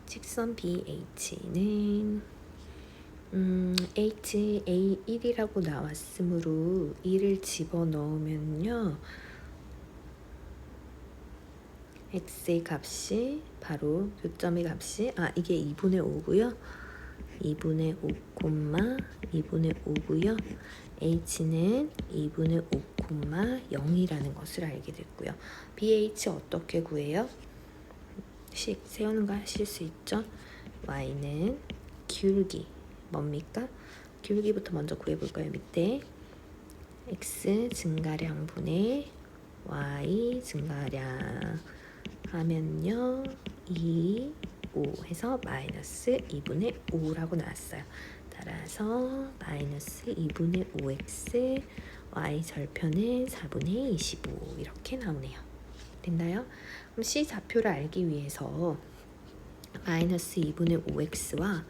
직선 BH는 H, A1이라고 나왔으므로 1을 집어넣으면요. x의 값이 바로 교점의 값이 이게 2분의 5고요. 2분의 5, 2분의 5고요. h는 2분의 5, 0이라는 것을 알게 됐고요. bh 어떻게 구해요? 식 세우는 거 하실 수 있죠? y는 기울기 뭡니까? 기울기부터 먼저 구해볼까요? 밑에 x 증가량 분의 y 증가량 하면요 2, 5 해서 마이너스 2분의 5라고 나왔어요. 따라서 마이너스 2분의 5x y 절편은 4분의 25 이렇게 나오네요. 됐나요? 그럼 C 좌표를 알기 위해서 마이너스 2분의 5x와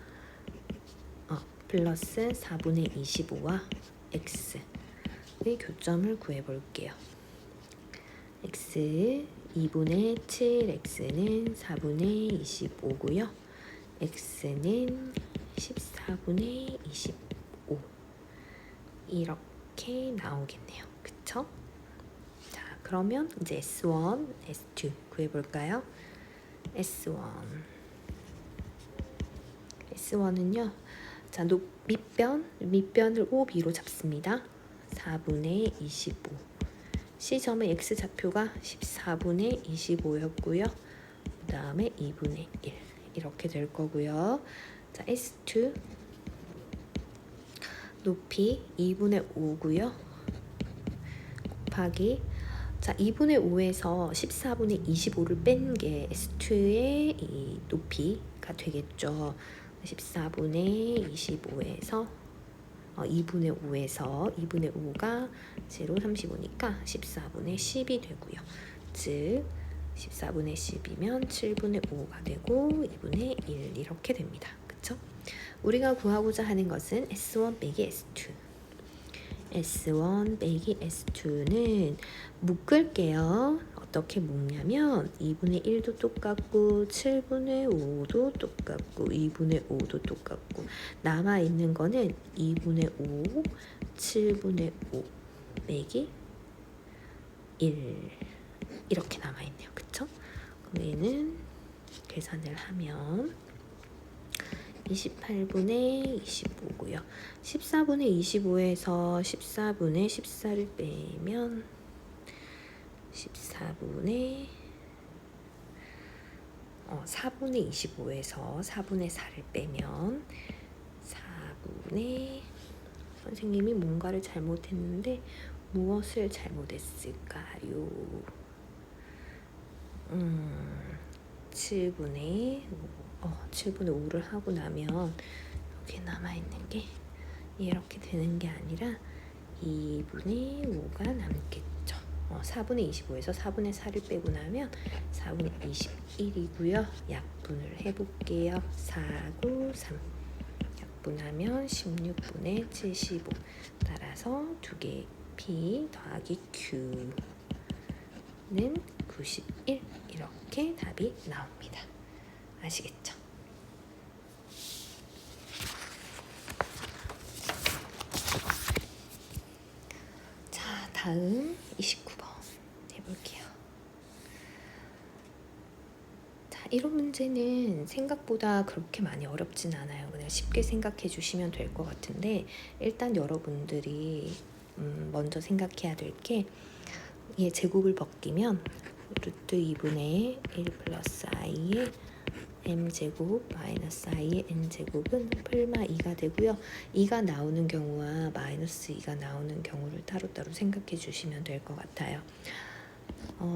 플러스 4분의 25와 x의 교점을 구해볼게요. x 2분의 7x는 4분의 25고요. x는 14분의 25 이렇게 나오겠네요. 그쵸? 자, 그러면 이제 S1, S2 구해볼까요? S1은요. 자, 밑변을 OB로 잡습니다. 4분의 25 C점의 X좌표가 14분의 25였고요. 그 다음에 2분의 1 이렇게 될 거고요. 자, S2 높이 2분의 5고요. 곱하기 자 2분의 5에서 14분의 25를 뺀 게 S2의 이 높이가 되겠죠. 14분의 25에서 2분의 5에서 2분의 5가 0, 35니까 14분의 10이 되고요. 즉 14분의 10이면 7분의 5가 되고 2분의 1 이렇게 됩니다. 그쵸? 우리가 구하고자 하는 것은 S1 빼기 S2 S1 빼기 S2는 묶을게요. 어떻게 묶냐면 2분의 1도 똑같고 7분의 5도 똑같고 2분의 5도 똑같고 남아있는 거는 2분의 5, 7분의 5 빼기 1 이렇게 남아있네요. 그쵸? 그럼 얘는 계산을 하면 28분의 25고요. 14분의 25에서 14분의 14를 빼면 14분의 4분의 25에서 4분의 4를 빼면 4분의 선생님이 뭔가를 잘못했는데 무엇을 잘못했을까요? 7분의 5를 하고 나면 여기 남아있는 게 이렇게 되는 게 아니라 2분의 5가 남겠죠. 4분의 25에서 4분의 4를 빼고 나면 4분의 21이고요. 약분을 해볼게요. 4, 9, 3 약분하면 16분의 75 따라서 두 개의 P 더하기 Q는 91 이렇게 답이 나옵니다. 아시겠죠? 자, 다음 29번 해볼게요. 자, 이런 문제는 생각보다 그렇게 많이 어렵진 않아요. 그냥 쉽게 생각해 주시면 될 것 같은데 일단 여러분들이 먼저 생각해야 될 게 얘 제곱을 벗기면 루트 2분의 1 플러스 i의 m제곱 마이너스 i의 n제곱은 풀마 2가 되고요. 2가 나오는 경우와 마이너스 2가 나오는 경우를 따로따로 생각해 주시면 될 것 같아요.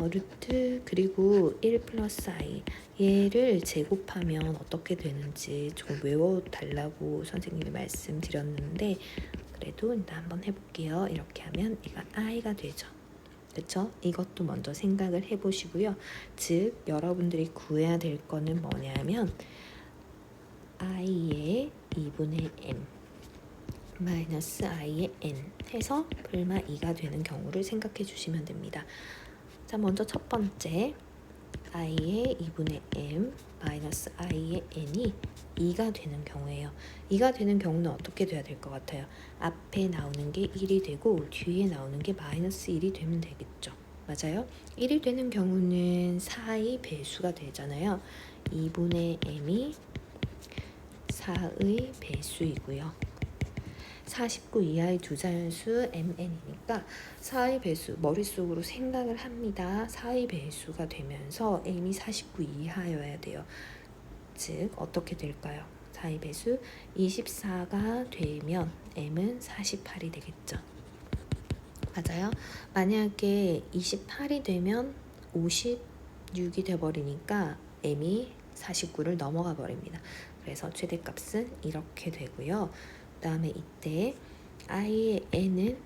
루트 그리고 1 플러스 i 얘를 제곱하면 어떻게 되는지 조금 외워달라고 선생님이 말씀드렸는데 그래도 일단 한번 해볼게요. 이렇게 하면 얘가 i가 되죠. 그렇죠? 이것도 먼저 생각을 해보시고요. 즉 여러분들이 구해야 될 거는 뭐냐면 i의 2분의 m 마이너스 i의 n 해서 풀마 2가 되는 경우를 생각해 주시면 됩니다. 자, 먼저 첫 번째 i의 2분의 m 마이너스 i의 n이 2가 되는 경우예요. 2가 되는 경우는 어떻게 돼야 될 것 같아요? 앞에 나오는 게 1이 되고 뒤에 나오는 게 마이너스 1이 되면 되겠죠. 맞아요? 1이 되는 경우는 4의 배수가 되잖아요. 2분의 m이 4의 배수이고요. 49 이하의 두 자연수 mn이니까 4의 배수 머릿속으로 생각을 합니다. 4의 배수가 되면서 m이 49 이하여야 돼요. 즉 어떻게 될까요? 4의 배수 24가 되면 m은 48이 되겠죠. 맞아요? 만약에 28이 되면 56이 돼버리니까 m이 49를 넘어가 버립니다. 그래서 최대값은 이렇게 되고요. 그 다음에 이때 i의 n은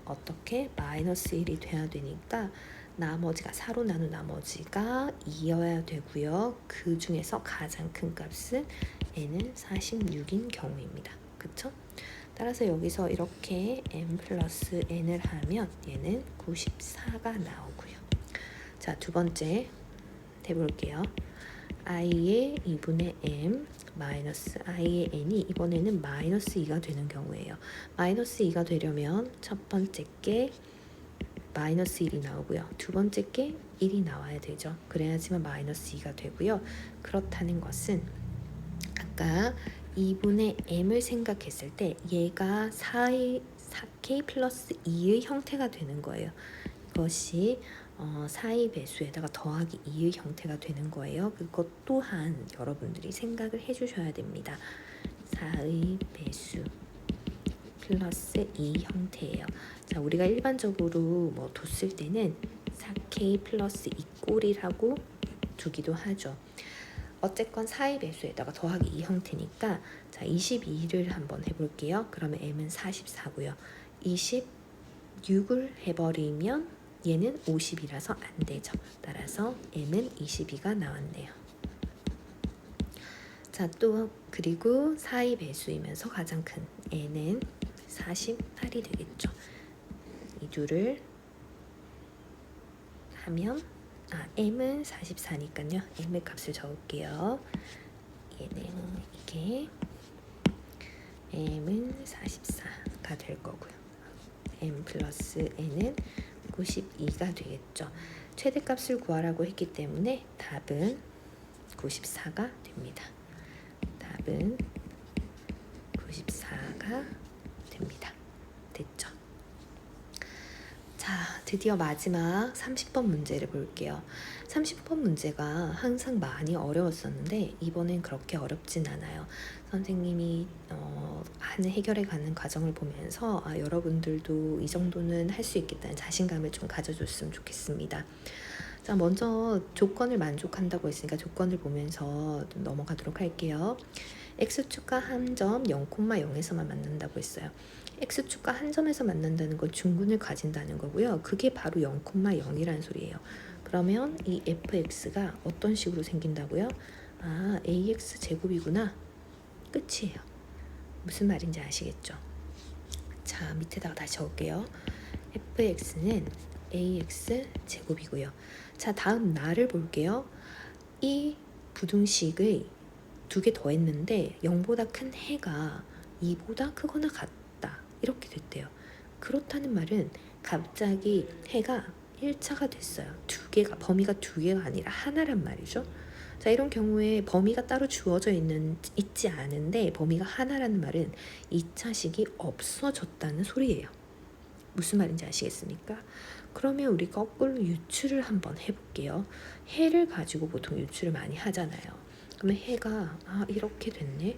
어떻게? 마이너스 1이 돼야 되니까 나머지가 4로 나눈 나머지가 2여야 되고요. 그 중에서 가장 큰 값은 n은 46인 경우입니다. 그쵸? 따라서 여기서 이렇게 m 플러스 n을 하면 얘는 94가 나오고요. 자, 두 번째 해볼게요. i의 2분의 m 마이너스 i의 n이 이번에는 마이너스 2가 되는 경우예요. 마이너스 2가 되려면 첫 번째 게 마이너스 1이 나오고요. 두 번째 게 1이 나와야 되죠. 그래야지만 마이너스 2가 되고요. 그렇다는 것은 아까 2분의 m을 생각했을 때 얘가 4k 플러스 2의 형태가 되는 거예요. 이것이 4의 배수에다가 더하기 2의 형태가 되는 거예요. 그것 또한 여러분들이 생각을 해주셔야 됩니다. 4의 배수 플러스 2 형태예요. 자, 우리가 일반적으로 뒀을 때는 4k 플러스 2 꼴이라고 두기도 하죠. 어쨌건 4의 배수에다가 더하기 2 형태니까 자 22를 한번 해볼게요. 그러면 m은 44고요. 26을 해버리면 얘는 50이라서 안 되죠. 따라서 m은 22가 나왔네요. 자, 또 그리고 4의 배수이면서 가장 큰 n은 48이 되겠죠. 이 둘을 하면 m은 44니까요. m의 값을 적을게요. 얘는 이게 m은 44가 될 거고요. m 플러스 n은 92가 되겠죠. 최대값을 구하라고 했기 때문에 답은 94가 됩니다. 답은 94가 됩니다. 됐죠? 자, 드디어 마지막 30번 문제를 볼게요. 30번 문제가 항상 많이 어려웠었는데 이번엔 그렇게 어렵진 않아요. 선생님이 해결해 가는 과정을 보면서 여러분들도 이 정도는 할 수 있겠다는 자신감을 좀 가져줬으면 좋겠습니다. 자, 먼저 조건을 만족한다고 했으니까 조건을 보면서 좀 넘어가도록 할게요. x축과 한 점 0,0에서만 만난다고 했어요. x축과 한 점에서 만난다는 건 중근을 가진다는 거고요. 그게 바로 0,0이라는 소리예요. 그러면 이 fx가 어떤 식으로 생긴다고요? 아, ax 제곱이구나. 끝이에요. 무슨 말인지 아시겠죠? 자, 밑에다가 다시 적을게요. fx는 ax 제곱이고요. 자, 다음 나를 볼게요. 이 부등식의 두 개 더했는데 0보다 큰 해가 2보다 크거나 같다. 이렇게 됐대요. 그렇다는 말은 갑자기 해가 1차가 됐어요. 두 개가, 범위가 두 개가 아니라 하나란 말이죠. 자, 이런 경우에 범위가 따로 주어져 있지 않은데 범위가 하나라는 말은 2차식이 없어졌다는 소리예요. 무슨 말인지 아시겠습니까? 그러면 우리 거꾸로 유추를 한번 해볼게요. 해를 가지고 보통 유추를 많이 하잖아요. 그러면 해가 이렇게 됐네.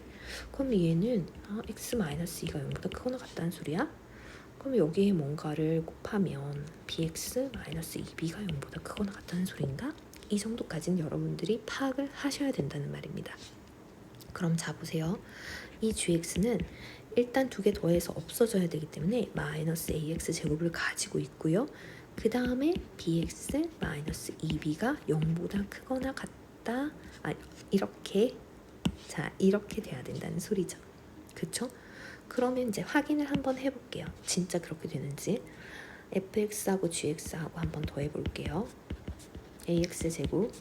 그럼 얘는 x-2가 0보다 크거나 같다는 소리야? 그럼 여기에 뭔가를 곱하면 bx-2b가 0보다 크거나 같다는 소리인가? 이 정도까지는 여러분들이 파악을 하셔야 된다는 말입니다. 그럼 자 보세요. 이 gx는 일단 두 개 더해서 없어져야 되기 때문에 마이너스 ax 제곱을 가지고 있고요. 그 다음에 bx 마이너스 2b가 0보다 크거나 같다. 이렇게 이렇게 돼야 된다는 소리죠. 그쵸? 그러면 이제 확인을 한번 해볼게요. 진짜 그렇게 되는지. fx하고 gx하고 한번 더 해볼게요. ax 제곱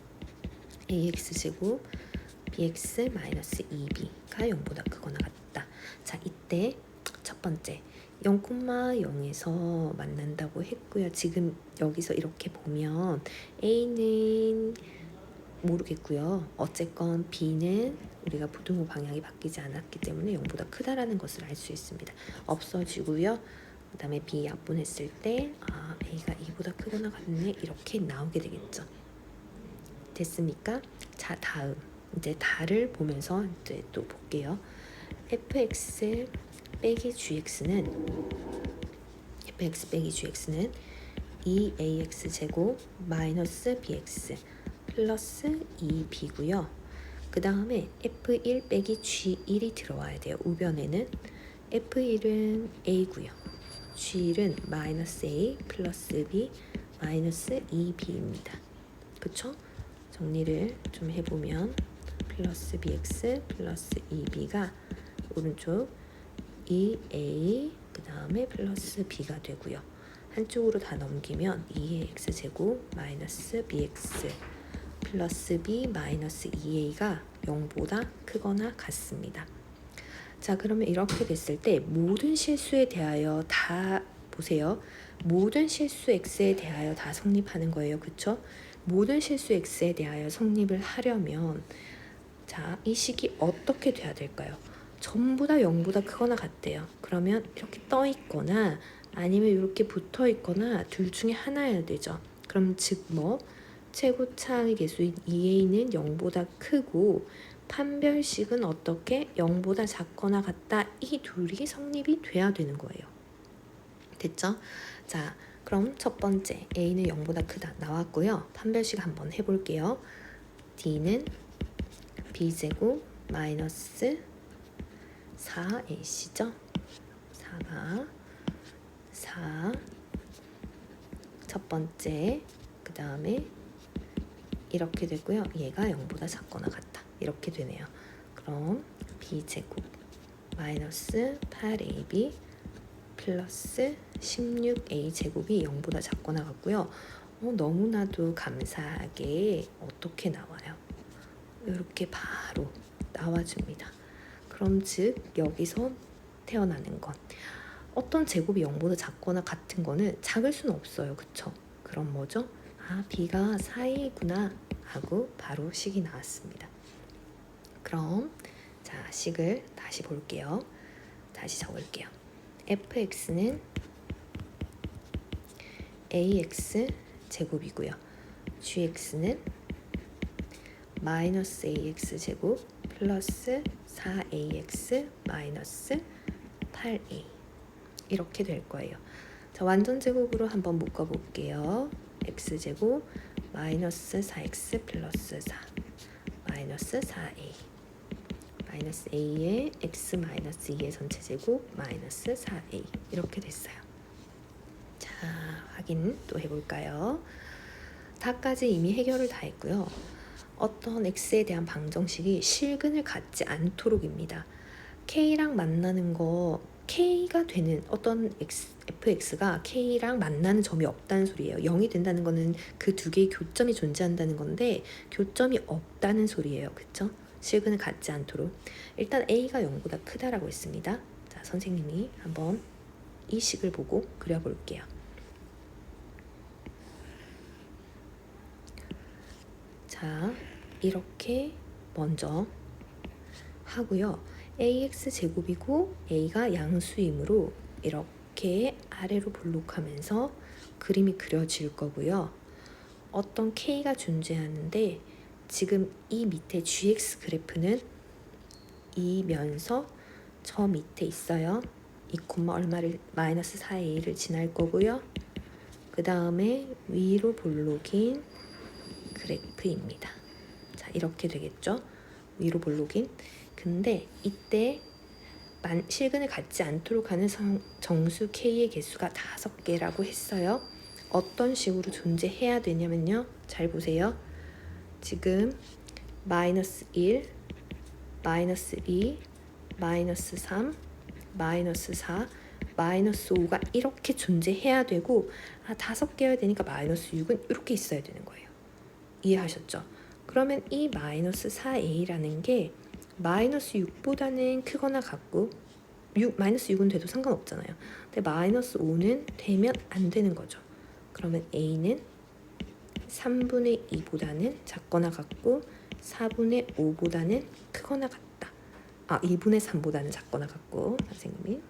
bx 마이너스 2b가 0보다 크거나 같다. 자, 이때 첫 번째 0,0에서 만난다고 했고요. 지금 여기서 이렇게 보면 a는 모르겠고요. 어쨌건 b는 우리가 부등호 방향이 바뀌지 않았기 때문에 0보다 크다라는 것을 알 수 있습니다. 없어지고요. 그 다음에 b 약분했을 때 a가 2보다 크거나 같네 이렇게 나오게 되겠죠. 됐습니까? 자, 다음 이제 다를 보면서 이제 또 볼게요. fx 빼기 gx는 2ax 제곱 마이너스 bx 플러스 2b고요. 그 다음에 f1 빼기 g1이 들어와야 돼요. 우변에는 f1은 a고요. g1은 마이너스 a 플러스 b 마이너스 2b입니다. 그쵸? 정리를 좀 해보면 플러스 bx 플러스 2b가 오른쪽 2a 그 다음에 플러스 b가 되고요. 한쪽으로 다 넘기면 2의 x제곱 마이너스 bx 플러스 b 마이너스 2a가 0보다 크거나 같습니다. 자, 그러면 이렇게 됐을 때 모든 실수에 대하여 다 보세요. 모든 실수 x에 대하여 다 성립하는 거예요. 그쵸? 모든 실수 x에 대하여 성립을 하려면 자, 이 식이 어떻게 돼야 될까요? 전부 다 0보다 크거나 같대요. 그러면 이렇게 떠 있거나 아니면 이렇게 붙어 있거나 둘 중에 하나여야 되죠. 그럼 즉 최고차의 개수인 2a는 0보다 크고 판별식은 어떻게 0보다 작거나 같다. 이 둘이 성립이 돼야 되는 거예요. 됐죠? 자, 그럼 첫 번째 a는 0보다 크다 나왔고요. 판별식 한번 해볼게요. d는 b제곱 마이너스 4ac죠? 4가 4 첫 번째 그 다음에 이렇게 되고요. 얘가 0보다 작거나 같다. 이렇게 되네요. 그럼 b제곱 마이너스 8ab 플러스 16a 제곱이 0보다 작거나 같고요. 너무나도 감사하게 어떻게 나와요? 이렇게 바로 나와줍니다. 그럼 즉 여기서 태어나는 건 어떤 제곱이 0보다 작거나 같은 거는 작을 수는 없어요. 그쵸? 그럼 뭐죠? b가 4이구나 하고 바로 식이 나왔습니다. 그럼 자, 식을 다시 볼게요. 다시 적을게요. fx는 ax 제곱이고요. gx는 마이너스 ax 제곱 플러스 4ax 마이너스 8a 이렇게 될 거예요. 자, 완전 제곱으로 한번 묶어 볼게요. x제곱 마이너스 4x 플러스 4 마이너스 4a 마이너스 a의 x 마이너스 2의 전체 제곱 마이너스 4a 이렇게 됐어요. 자, 확인 또 해볼까요? 다까지 이미 해결을 다 했고요. 어떤 x에 대한 방정식이 실근을 갖지 않도록입니다. k랑 만나는 거 k가 되는 어떤 fx가 k랑 만나는 점이 없다는 소리예요. 0이 된다는 거는 그 두 개의 교점이 존재한다는 건데 교점이 없다는 소리예요. 그쵸? 실근을 갖지 않도록. 일단 a가 0보다 크다라고 했습니다. 자, 선생님이 한번 이 식을 보고 그려볼게요. 자, 이렇게 먼저 하고요. ax 제곱이고 a가 양수이므로 이렇게 아래로 볼록하면서 그림이 그려질 거고요. 어떤 k가 존재하는데 지금 이 밑에 gx 그래프는 이면서 저 밑에 있어요. 2, 얼마를 마이너스 4a를 지날 거고요. 그 다음에 위로 볼록인 그래프입니다. 자, 이렇게 되겠죠. 위로 볼록인. 근데 이때 실근을 갖지 않도록 하는 정수 k의 개수가 5개라고 했어요. 어떤 식으로 존재해야 되냐면요. 잘 보세요. 지금 마이너스 1, 마이너스 2, 마이너스 3, 마이너스 4, 마이너스 5가 이렇게 존재해야 되고 5개여야 되니까 마이너스 6은 이렇게 있어야 되는 거예요. 이해하셨죠? 그러면 이 마이너스 4a라는 게 마이너스 6보다는 크거나 같고 마이너스 6은 돼도 상관없잖아요. 근데 마이너스 5는 되면 안 되는 거죠. 그러면 a는 3분의 2보다는 작거나 같고 4분의 5보다는 크거나 같다. 2분의 3보다는 작거나 같고 선생님이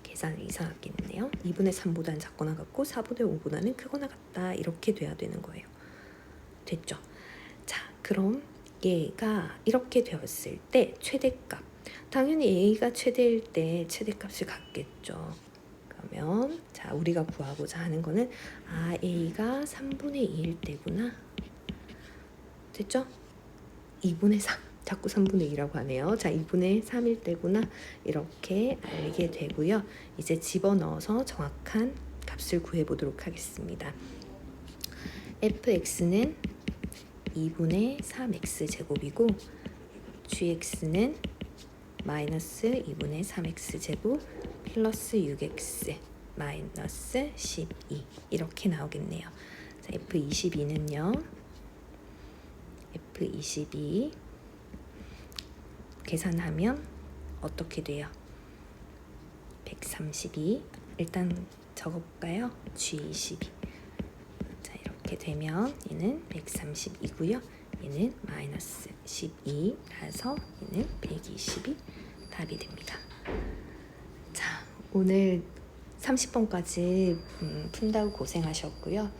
계산을 이상하게 했네요. 2분의 3보다는 작거나 같고 4분의 5보다는 크거나 같다. 이렇게 돼야 되는 거예요. 됐죠? 자, 그럼 얘가 이렇게 되었을 때 최대값. 당연히 a가 최대일 때 최대값을 갖겠죠. 그러면 자, 우리가 구하고자 하는 거는 a가 3분의 2일 때구나. 됐죠? 2분의 3. 자꾸 3분의 2라고 하네요. 자, 2분의 3일 때구나. 이렇게 알게 되고요. 이제 집어넣어서 정확한 값을 구해보도록 하겠습니다. fx는 2분의 3x 제곱이고 gx는 마이너스 2분의 3x 제곱 플러스 6x 마이너스 12 이렇게 나오겠네요. 자, f22는요. f22 계산하면 어떻게 돼요? 132 일단 적어볼까요? g22 자, 이렇게 되면 얘는 132고요. 얘는 마이너스 12라서 얘는 120이 답이 됩니다. 자, 오늘 30번까지 푼다고 고생하셨고요.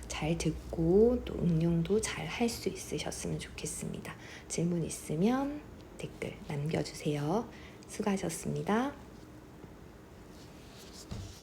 잘 듣고 또 응용도 잘 할 수 있으셨으면 좋겠습니다. 질문 있으면 댓글 남겨주세요. 수고하셨습니다.